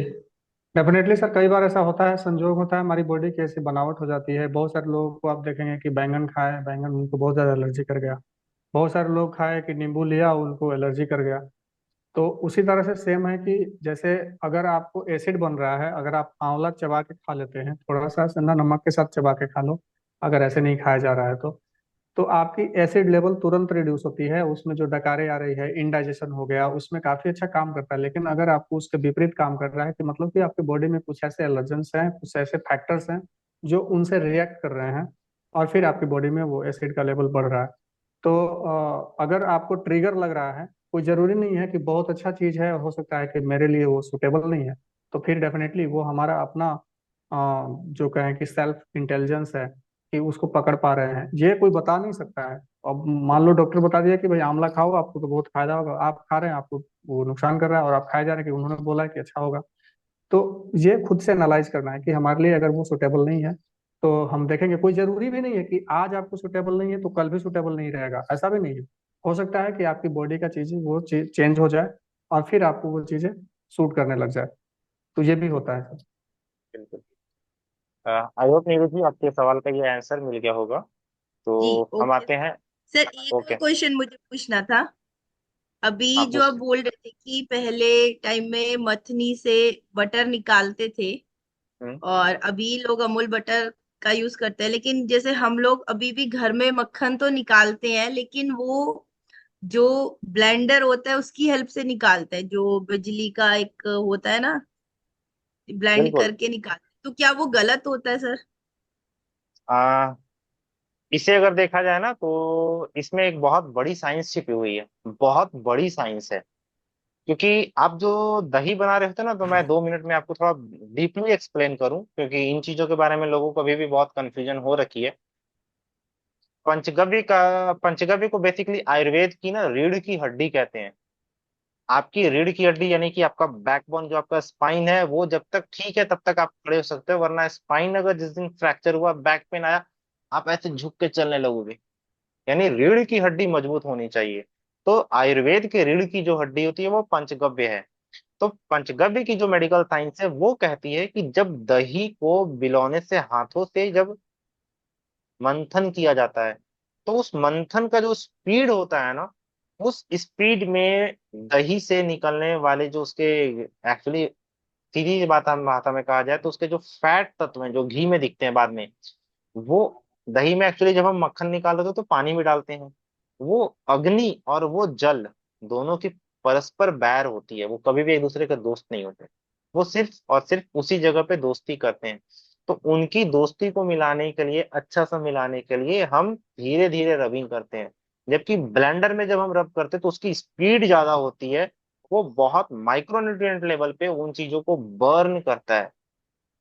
डेफिनेटली सर। कई बार ऐसा होता है, संजोग होता है, हमारी बॉडी की ऐसी बनावट हो जाती है। बहुत सारे लोगों को आप देखेंगे कि बैंगन खाए, बैंगन उनको बहुत ज़्यादा एलर्जी कर गया। बहुत सारे लोग खाए कि नींबू लिया, उनको एलर्जी कर गया। तो उसी तरह से सेम है कि जैसे अगर आपको एसिड बन रहा है, अगर आप आंवला चबा के खा लेते हैं, थोड़ा सा सेंधा नमक के साथ चबा के खा लो, अगर ऐसे नहीं खाया जा रहा है तो आपकी एसिड लेवल तुरंत रिड्यूस होती है। उसमें जो डकारे आ रही है, इंडाइजेशन हो गया, उसमें काफी अच्छा काम करता है। लेकिन अगर आपको उसके विपरीत काम कर रहा है, कि मतलब कि आपके बॉडी में कुछ ऐसे एलर्जेंस हैं, कुछ ऐसे फैक्टर्स हैं जो उनसे रिएक्ट कर रहे हैं, और फिर आपकी बॉडी में वो एसिड का लेवल बढ़ रहा है, तो अगर आपको ट्रिगर लग रहा है, कोई जरूरी नहीं है कि बहुत अच्छा चीज है, हो सकता है कि मेरे लिए वो सुटेबल नहीं है, तो फिर डेफिनेटली वो हमारा अपना जो कहें कि सेल्फ इंटेलिजेंस है, कि उसको पकड़ पा रहे हैं। ये कोई बता नहीं सकता है। अब मान लो डॉक्टर बता दिया कि भाई आंवला खाओ, आपको तो बहुत फायदा होगा, आप खा रहे हैं, आपको वो नुकसान कर रहा है, और आप खाए जा रहे हैं कि उन्होंने बोला है कि अच्छा होगा। तो ये खुद से एनालाइज करना है कि हमारे लिए अगर वो सुटेबल नहीं है, तो हम देखेंगे, कोई जरूरी भी नहीं है कि आज आपको सुटेबल नहीं है तो कल भी सुटेबल नहीं रहेगा, ऐसा भी नहीं है। हो सकता है कि आपकी बॉडी का चीजें वो चेंज हो जाए और फिर आपको वो चीजें सूट करने लग जाए। तो ये भी होता है सर। बिल्कुल। आई होप नीरज जी आपके सवाल का ये आंसर मिल गया होगा। तो जी हम ओके आते हैं। सर। एक और ओके। क्वेश्चन मुझे पूछना था। अभी आप जो आप पूछिए। बोल रहे थे कि पहले टाइम में मथनी से बटर निकालते थे हम्म। और अभी लोग अमूल बटर का यूज करते हैं, लेकिन जैसे हम लोग अभी भी घर में मक्खन तो निकालते हैं, लेकिन वो जो ब्लेंडर होता है उसकी हेल्प से निकालते हैं, जो बिजली का एक होता है ना, ब्लेंड बिल्कुल। करके निकालते हैं। तो क्या वो गलत होता है सर? आ, इसे अगर देखा जाए ना तो इसमें एक बहुत बड़ी साइंस छिपी हुई है। बहुत बड़ी साइंस है। क्योंकि आप जो दही बना रहे होते हैं ना, तो मैं 2 मिनट में आपको थोड़ा डीपली एक्सप्लेन करूं, क्योंकि इन चीजों के बारे में लोगों को अभी भी बहुत कंफ्यूजन हो रखी है। पंचगव्य को बेसिकली आयुर्वेद की ना रीढ़ की हड्डी कहते हैं। आपकी रीढ़ की हड्डी यानी कि आपका बैकबोन, जो आपका स्पाइन है, वो जब तक ठीक है तब तक आप खड़े हो सकते हो, वरना स्पाइन अगर जिस दिन फ्रैक्चर हुआ, बैक पेन आया, आप ऐसे झुक के चलने लगोगे। यानी रीढ़ की हड्डी मजबूत होनी चाहिए। तो आयुर्वेद के रीढ़ की जो हड्डी होती है वो पंचगव्य है। तो पंचगव्य की जो मेडिकल साइंस है वो कहती है कि जब दही को बिलौने से, हाथों से जब मंथन किया जाता है, तो उस मंथन का जो स्पीड होता है ना, उस स्पीड में दही से निकलने वाले जो उसके, एक्चुअली सीधी सी बात हम भाषा में कहा जाए तो उसके जो फैट तत्व हैं जो घी में दिखते हैं बाद में, वो दही में एक्चुअली जब हम मक्खन निकालते हैं तो पानी में डालते हैं। वो अग्नि और वो जल दोनों की परस्पर बैर होती है, वो कभी भी एक दूसरे के दोस्त नहीं होते। वो सिर्फ और सिर्फ उसी जगह पे दोस्ती करते हैं। तो उनकी दोस्ती को मिलाने के लिए, अच्छा सा मिलाने के लिए हम धीरे धीरे रबिंग करते हैं। जबकि ब्लेंडर में जब हम रब करते हैं तो उसकी स्पीड ज्यादा होती है। वो बहुत माइक्रोन्यूट्रिएंट लेवल पे उन चीजों को बर्न करता है।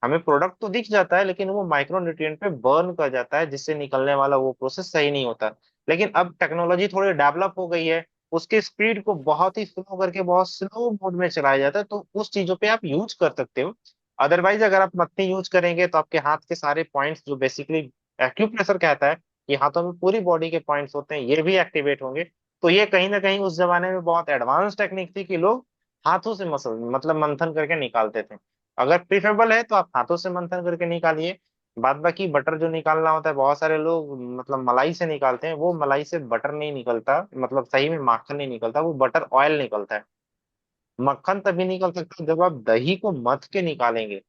हमें प्रोडक्ट तो दिख जाता है लेकिन वो माइक्रो न्यूट्रिएंट पे बर्न कर जाता है, जिससे निकलने वाला वो प्रोसेस सही नहीं होता। लेकिन अब टेक्नोलॉजी थोड़ी डेवलप हो गई है। उसके स्पीड को बहुत ही स्लो करके बहुत स्लो मोड में चलाया जाता है, तो उस चीजों पे आप यूज कर सकते हो। अदरवाइज अगर आप मत्ती यूज करेंगे तो आपके हाथ के सारे पॉइंट्स, जो बेसिकली एक्यूप्रेशर कहता है कि हाथों में पूरी बॉडी के पॉइंट्स होते हैं, ये भी एक्टिवेट होंगे। तो ये कहीं ना कहीं उस जमाने में बहुत एडवांस टेक्निक थी कि लोग हाथों से मसल मतलब मंथन करके निकालते थे। अगर प्रीफरेबल है तो आप हाथों से मंथन करके निकालिए। बाद बाकी बटर जो निकालना होता है, बहुत सारे लोग मतलब मलाई से निकालते हैं, वो मलाई से बटर नहीं निकलता, मतलब सही में माखन नहीं निकलता, वो बटर ऑयल निकलता है। मक्खन तभी निकल सकता है जब आप दही को मथ के निकालेंगे।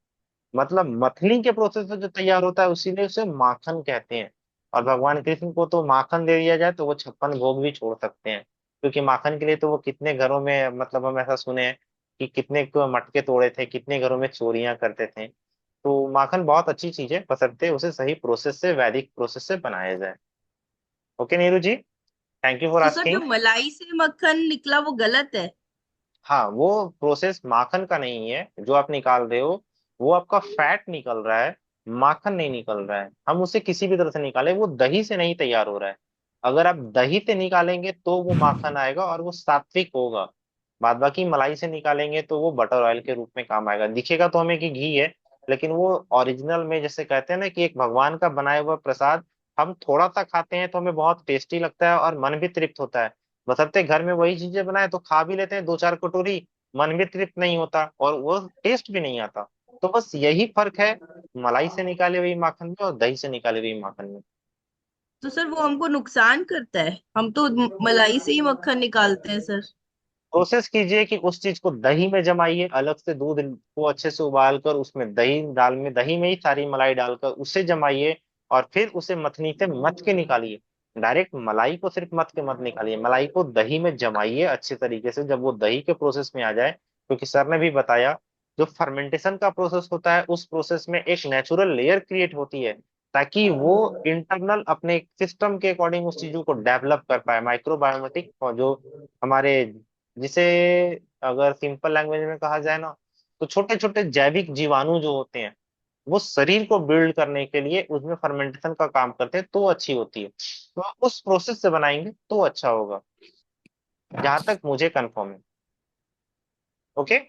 मतलब मथनी के प्रोसेस से जो तैयार होता है उसीलिए उसे माखन कहते हैं। और भगवान कृष्ण को तो माखन दे दिया जाए तो वो 56 भोग भी छोड़ सकते हैं। क्योंकि माखन के लिए तो वो कितने घरों में, मतलब हम ऐसा सुने हैं कि कितने को मटके तोड़े थे, कितने घरों में चोरियां करते थे। तो माखन बहुत अच्छी चीज है, बशर्ते उसे सही प्रोसेस से, वैदिक प्रोसेस से बनाया जाए। Okay Neeru ji, thank you for तो सर जो आस्किंग। मलाई से मक्खन निकला वो गलत है? हाँ, वो प्रोसेस माखन का नहीं है जो आप निकाल रहे हो। वो आपका फैट निकल रहा है, माखन नहीं निकल रहा है। हम उसे किसी भी तरह से निकालें, वो दही से नहीं तैयार हो रहा है। अगर आप दही से निकालेंगे तो वो माखन आएगा और वो सात्विक होगा। बाद बाकी मलाई से निकालेंगे तो वो बटर ऑयल के रूप में काम आएगा, दिखेगा तो हमें कि घी है, लेकिन वो ओरिजिनल में, जैसे कहते हैं ना कि एक भगवान का बनाया हुआ प्रसाद हम थोड़ा सा खाते हैं तो हमें बहुत टेस्टी लगता है और मन भी तृप्त होता है। बशर्ते घर में वही चीजें बनाए तो खा भी लेते हैं 2-4 कटोरी, मन भी तृप्त नहीं होता और वो टेस्ट भी नहीं आता। तो बस यही फर्क है मलाई से निकाले हुई माखन में और दही से निकाले हुई माखन में। तो सर वो हमको नुकसान करता है? हम तो मलाई से ही मक्खन निकालते हैं सर। कोशिश कीजिए कि उस चीज को दही में जमाइए, अलग से दूध को अच्छे से उबाल कर उसमें दही में ही सारी मलाई डालकर उसे जमाइए। और फिर उसे मथनी से मथ के निकालिए। डायरेक्ट मलाई को सिर्फ मथ के मत निकालिए, मलाई को दही में जमाइए अच्छे तरीके से, जब वो दही के प्रोसेस में आ जाए। क्योंकि सर ने भी बताया, जो फर्मेंटेशन का प्रोसेस होता है उस प्रोसेस में एक नेचुरल लेयर क्रिएट होती है, ताकि वो इंटरनल अपने सिस्टम के अकॉर्डिंग उस चीजों को डेवलप कर पाए, माइक्रोबायोमेटिक, और जो हमारे, जिसे अगर सिंपल लैंग्वेज में कहा जाए ना, तो छोटे छोटे जैविक जीवाणु जो होते हैं, वो शरीर को बिल्ड करने के लिए उसमें फर्मेंटेशन का काम करते हैं, तो अच्छी होती है। तो आप उस प्रोसेस से बनाएंगे तो अच्छा होगा, जहां तक मुझे कंफर्म है। Okay.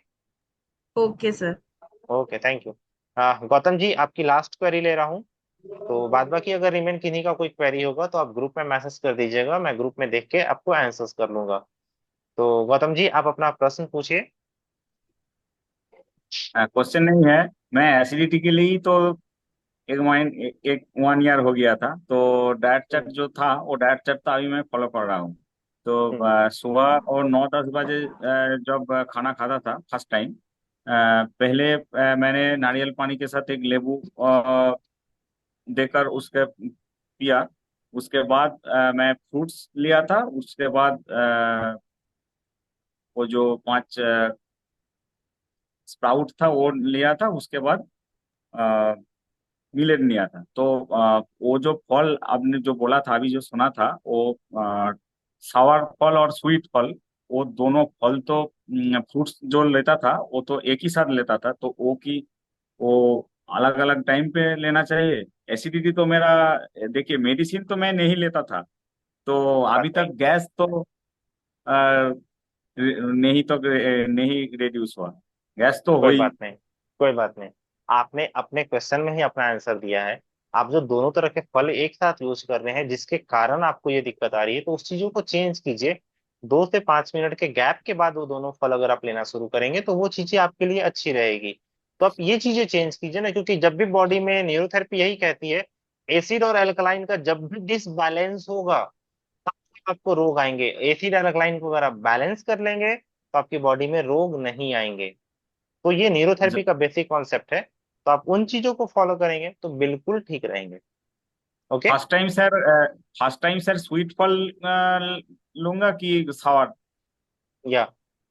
Okay sir. Okay, thank you. Gautam ji, आपकी लास्ट क्वेरी ले रहा हूँ। तो बाद बाकी अगर रिमेन किन्हीं का कोई क्वेरी होगा तो आप ग्रुप में मैसेज कर दीजिएगा, मैं ग्रुप में देख के आपको आंसर्स कर लूंगा। तो गौतम जी आप अपना प्रश्न पूछिए। क्वेश्चन नहीं है। मैं एसिडिटी के लिए ही तो एक 1 ईयर हो गया था, तो डाइट चार्ट जो था वो डाइट चार्ट था, अभी मैं फॉलो कर रहा हूँ। तो हम्म। सुबह और 9-10 बजे जब खाना खाता था फर्स्ट टाइम, पहले मैंने नारियल पानी के साथ एक लेबू देकर उसके पिया। उसके बाद मैं फ्रूट्स लिया था। उसके बाद वो जो 5 स्प्राउट था वो लिया था। उसके बाद मिलेट लिया था। तो वो जो फल आपने जो बोला था, अभी जो सुना था, वो सावर फल और स्वीट फल, वो दोनों फल तो फ्रूट्स जो लेता था वो तो एक ही साथ लेता था, तो वो अलग अलग टाइम पे लेना चाहिए। एसिडिटी तो मेरा, देखिए मेडिसिन तो मैं नहीं लेता था, तो बात अभी नहीं, तक गैस तो नहीं, तो नहीं रिड्यूस हुआ। गैस तो कोई हुई। बात नहीं, कोई बात नहीं। आपने अपने क्वेश्चन में ही अपना आंसर दिया है। आप जो दोनों तरह के फल एक साथ यूज कर रहे हैं जिसके कारण आपको ये दिक्कत आ रही है, तो उस चीजों को चेंज कीजिए। 2 से 5 मिनट के गैप के बाद वो दोनों फल अगर आप लेना शुरू करेंगे तो वो चीजें आपके लिए अच्छी रहेगी। तो आप ये चीजें चेंज कीजिए ना, क्योंकि जब भी बॉडी में न्यूरोथेरेपी यही कहती है, एसिड और एल्कलाइन का जब भी डिसबैलेंस होगा तब आपको रोग आएंगे। एसिड और एल्कलाइन को अगर आप बैलेंस कर लेंगे तो आपकी बॉडी में रोग नहीं आएंगे। तो ये न्यूरोथेरेपी का बेसिक कॉन्सेप्ट है। तो आप उन चीजों को फॉलो करेंगे तो बिल्कुल ठीक रहेंगे। Okay. First time sir, first time sir sweet फल लूंगा कि सावर? या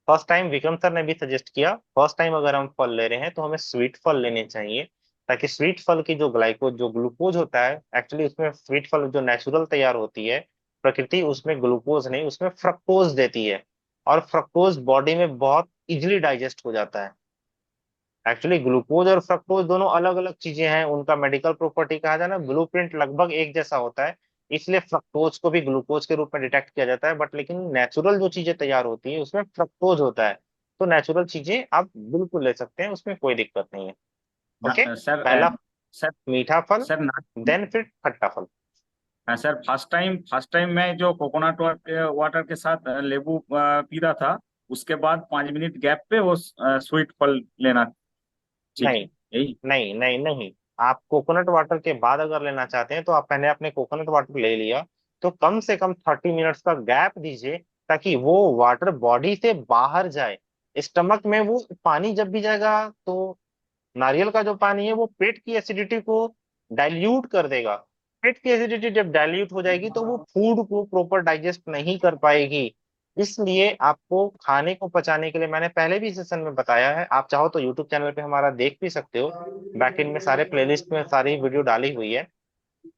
फर्स्ट टाइम विक्रम सर ने भी सजेस्ट किया, फर्स्ट टाइम अगर हम फल ले रहे हैं तो हमें स्वीट फल लेने चाहिए। ताकि स्वीट फल की जो ग्लाइकोज जो ग्लूकोज होता है, एक्चुअली उसमें स्वीट फल जो नेचुरल तैयार होती है, प्रकृति उसमें ग्लूकोज नहीं उसमें फ्रक्टोज देती है। और फ्रक्टोज बॉडी में बहुत इजिली डाइजेस्ट हो जाता है। एक्चुअली ग्लूकोज और फ्रक्टोज दोनों अलग अलग चीजें हैं, उनका मेडिकल प्रॉपर्टी कहा जाए ना ब्लूप्रिंट लगभग एक जैसा होता है। इसलिए फ्रक्टोज को भी ग्लूकोज के रूप में डिटेक्ट किया जाता है, बट लेकिन नेचुरल जो चीजें तैयार होती है उसमें फ्रक्टोज होता है। तो नेचुरल चीजें आप बिल्कुल ले सकते हैं, उसमें कोई दिक्कत नहीं है। ओके। सर, पहला सर मीठा फल, सर देन फिर खट्टा फल। सर फर्स्ट टाइम मैं जो कोकोनट वाटर के साथ लेबू पीता था, उसके बाद 5 मिनट गैप पे वो स्वीट फल लेना ठीक है, नहीं यही? नहीं नहीं नहीं, आप कोकोनट वाटर के बाद अगर लेना चाहते हैं तो आप पहले अपने कोकोनट वाटर ले लिया, तो कम से कम 30 मिनट्स का गैप दीजिए ताकि वो वाटर बॉडी से बाहर जाए। स्टमक में वो पानी जब भी जाएगा तो नारियल का जो पानी है वो पेट की एसिडिटी को डाइल्यूट कर देगा। पेट की एसिडिटी जब डाइल्यूट हो जाएगी तो वो फूड को प्रॉपर डाइजेस्ट नहीं कर पाएगी। इसलिए आपको खाने को पचाने के लिए मैंने पहले भी सेशन में बताया है, आप चाहो तो यूट्यूब चैनल पे हमारा देख भी सकते हो। बैकएंड में सारे प्लेलिस्ट में सारी वीडियो डाली हुई है।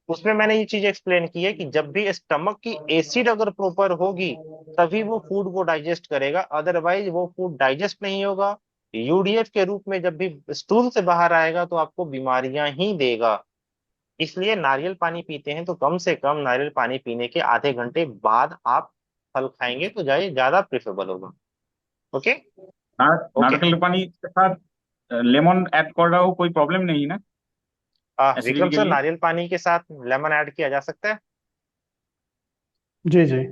उसमें मैंने ये चीज एक्सप्लेन की है कि जब भी स्टमक की एसिड अगर प्रॉपर होगी तभी वो फूड को डाइजेस्ट करेगा, अदरवाइज वो फूड डाइजेस्ट नहीं होगा। यूडीएफ के रूप में जब भी स्टूल से बाहर आएगा तो आपको बीमारियां ही देगा। इसलिए नारियल पानी पीते हैं तो कम से कम नारियल पानी पीने के आधे घंटे बाद आप फल खाएंगे तो जाए ज्यादा प्रेफरेबल होगा। ओके। ओके। नारियल पानी के साथ लेमन ऐड कर रहा हूँ, कोई प्रॉब्लम नहीं ना विक्रम एसिडिटी के सर, लिए? नारियल पानी के साथ लेमन ऐड किया जा सकता है। जी जी,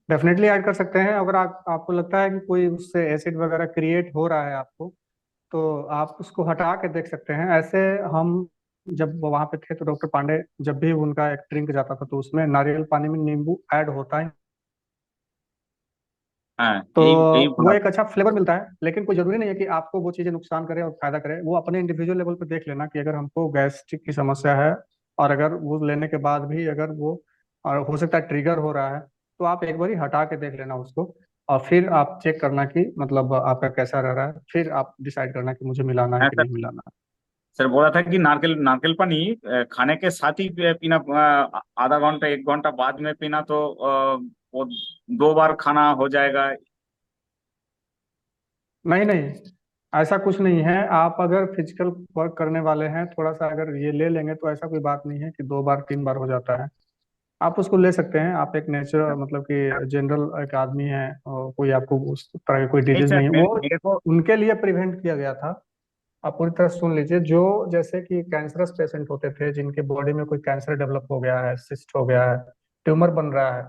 डेफिनेटली ऐड कर सकते हैं। अगर आपको लगता है कि कोई उससे एसिड वगैरह क्रिएट हो रहा है आपको, तो आप उसको हटा के देख सकते हैं। ऐसे हम जब वहाँ पे थे तो डॉक्टर पांडे जब भी उनका एक ड्रिंक जाता था तो उसमें नारियल पानी में नींबू ऐड होता है। हाँ, तो यही यही वो बोला। एक अच्छा फ्लेवर मिलता है, लेकिन कोई जरूरी नहीं है कि आपको वो चीज़ें नुकसान करे और फायदा करे। वो अपने इंडिविजुअल लेवल पे देख लेना कि अगर हमको गैस्ट्रिक की समस्या है और अगर वो लेने के बाद भी अगर वो और हो सकता है ट्रिगर हो रहा है, तो आप एक बार ही हटा के देख लेना उसको। और फिर आप चेक करना कि मतलब आपका कैसा रह रहा है, फिर आप डिसाइड करना कि मुझे मिलाना है हाँ कि सर, नहीं मिलाना है। सर बोला था कि नारकेल नारकेल पानी खाने के साथ ही पीना, आधा घंटा 1 घंटा बाद में पीना, तो वो 2 बार खाना हो जाएगा? नहीं नहीं, ऐसा कुछ नहीं है। आप अगर फिजिकल वर्क करने वाले हैं, थोड़ा सा अगर ये ले लेंगे तो ऐसा कोई बात नहीं है कि 2 बार 3 बार हो जाता है। आप उसको ले सकते हैं। आप एक नेचुरल मतलब कि जनरल एक आदमी है और कोई आपको उस तरह की कोई नहीं डिजीज सर, नहीं है, वो मेरे को उनके लिए प्रिवेंट किया गया था। आप पूरी तरह सुन लीजिए। जो जैसे कि कैंसरस पेशेंट होते थे, जिनके बॉडी में कोई कैंसर डेवलप हो गया है, सिस्ट हो गया है, ट्यूमर बन रहा है,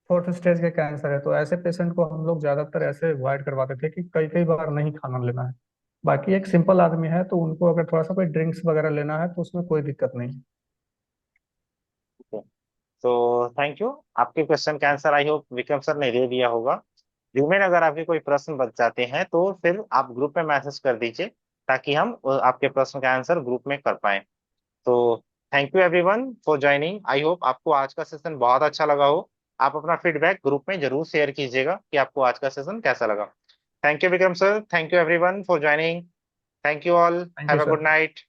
फोर्थ स्टेज के कैंसर है, तो ऐसे पेशेंट को हम लोग ज्यादातर ऐसे अवॉइड करवाते थे कि कई कई बार नहीं खाना लेना है। बाकी एक सिंपल आदमी है तो उनको अगर थोड़ा सा कोई ड्रिंक्स वगैरह लेना है तो उसमें कोई दिक्कत नहीं। तो थैंक यू। आपके क्वेश्चन का answer I hope Vikram sir ने दे दिया होगा। ह्यूमन, अगर आपके कोई प्रश्न बच जाते हैं तो फिर आप ग्रुप में मैसेज कर दीजिए, ताकि हम आपके प्रश्न का आंसर ग्रुप में कर पाए। तो thank you everyone for joining. I hope आपको आज का सेशन बहुत अच्छा लगा हो। आप अपना फीडबैक ग्रुप में जरूर शेयर कीजिएगा कि आपको आज का सेशन कैसा लगा। Thank you Vikram sir, thank you everyone for joining. Thank you all, thank you have a good sir. Night.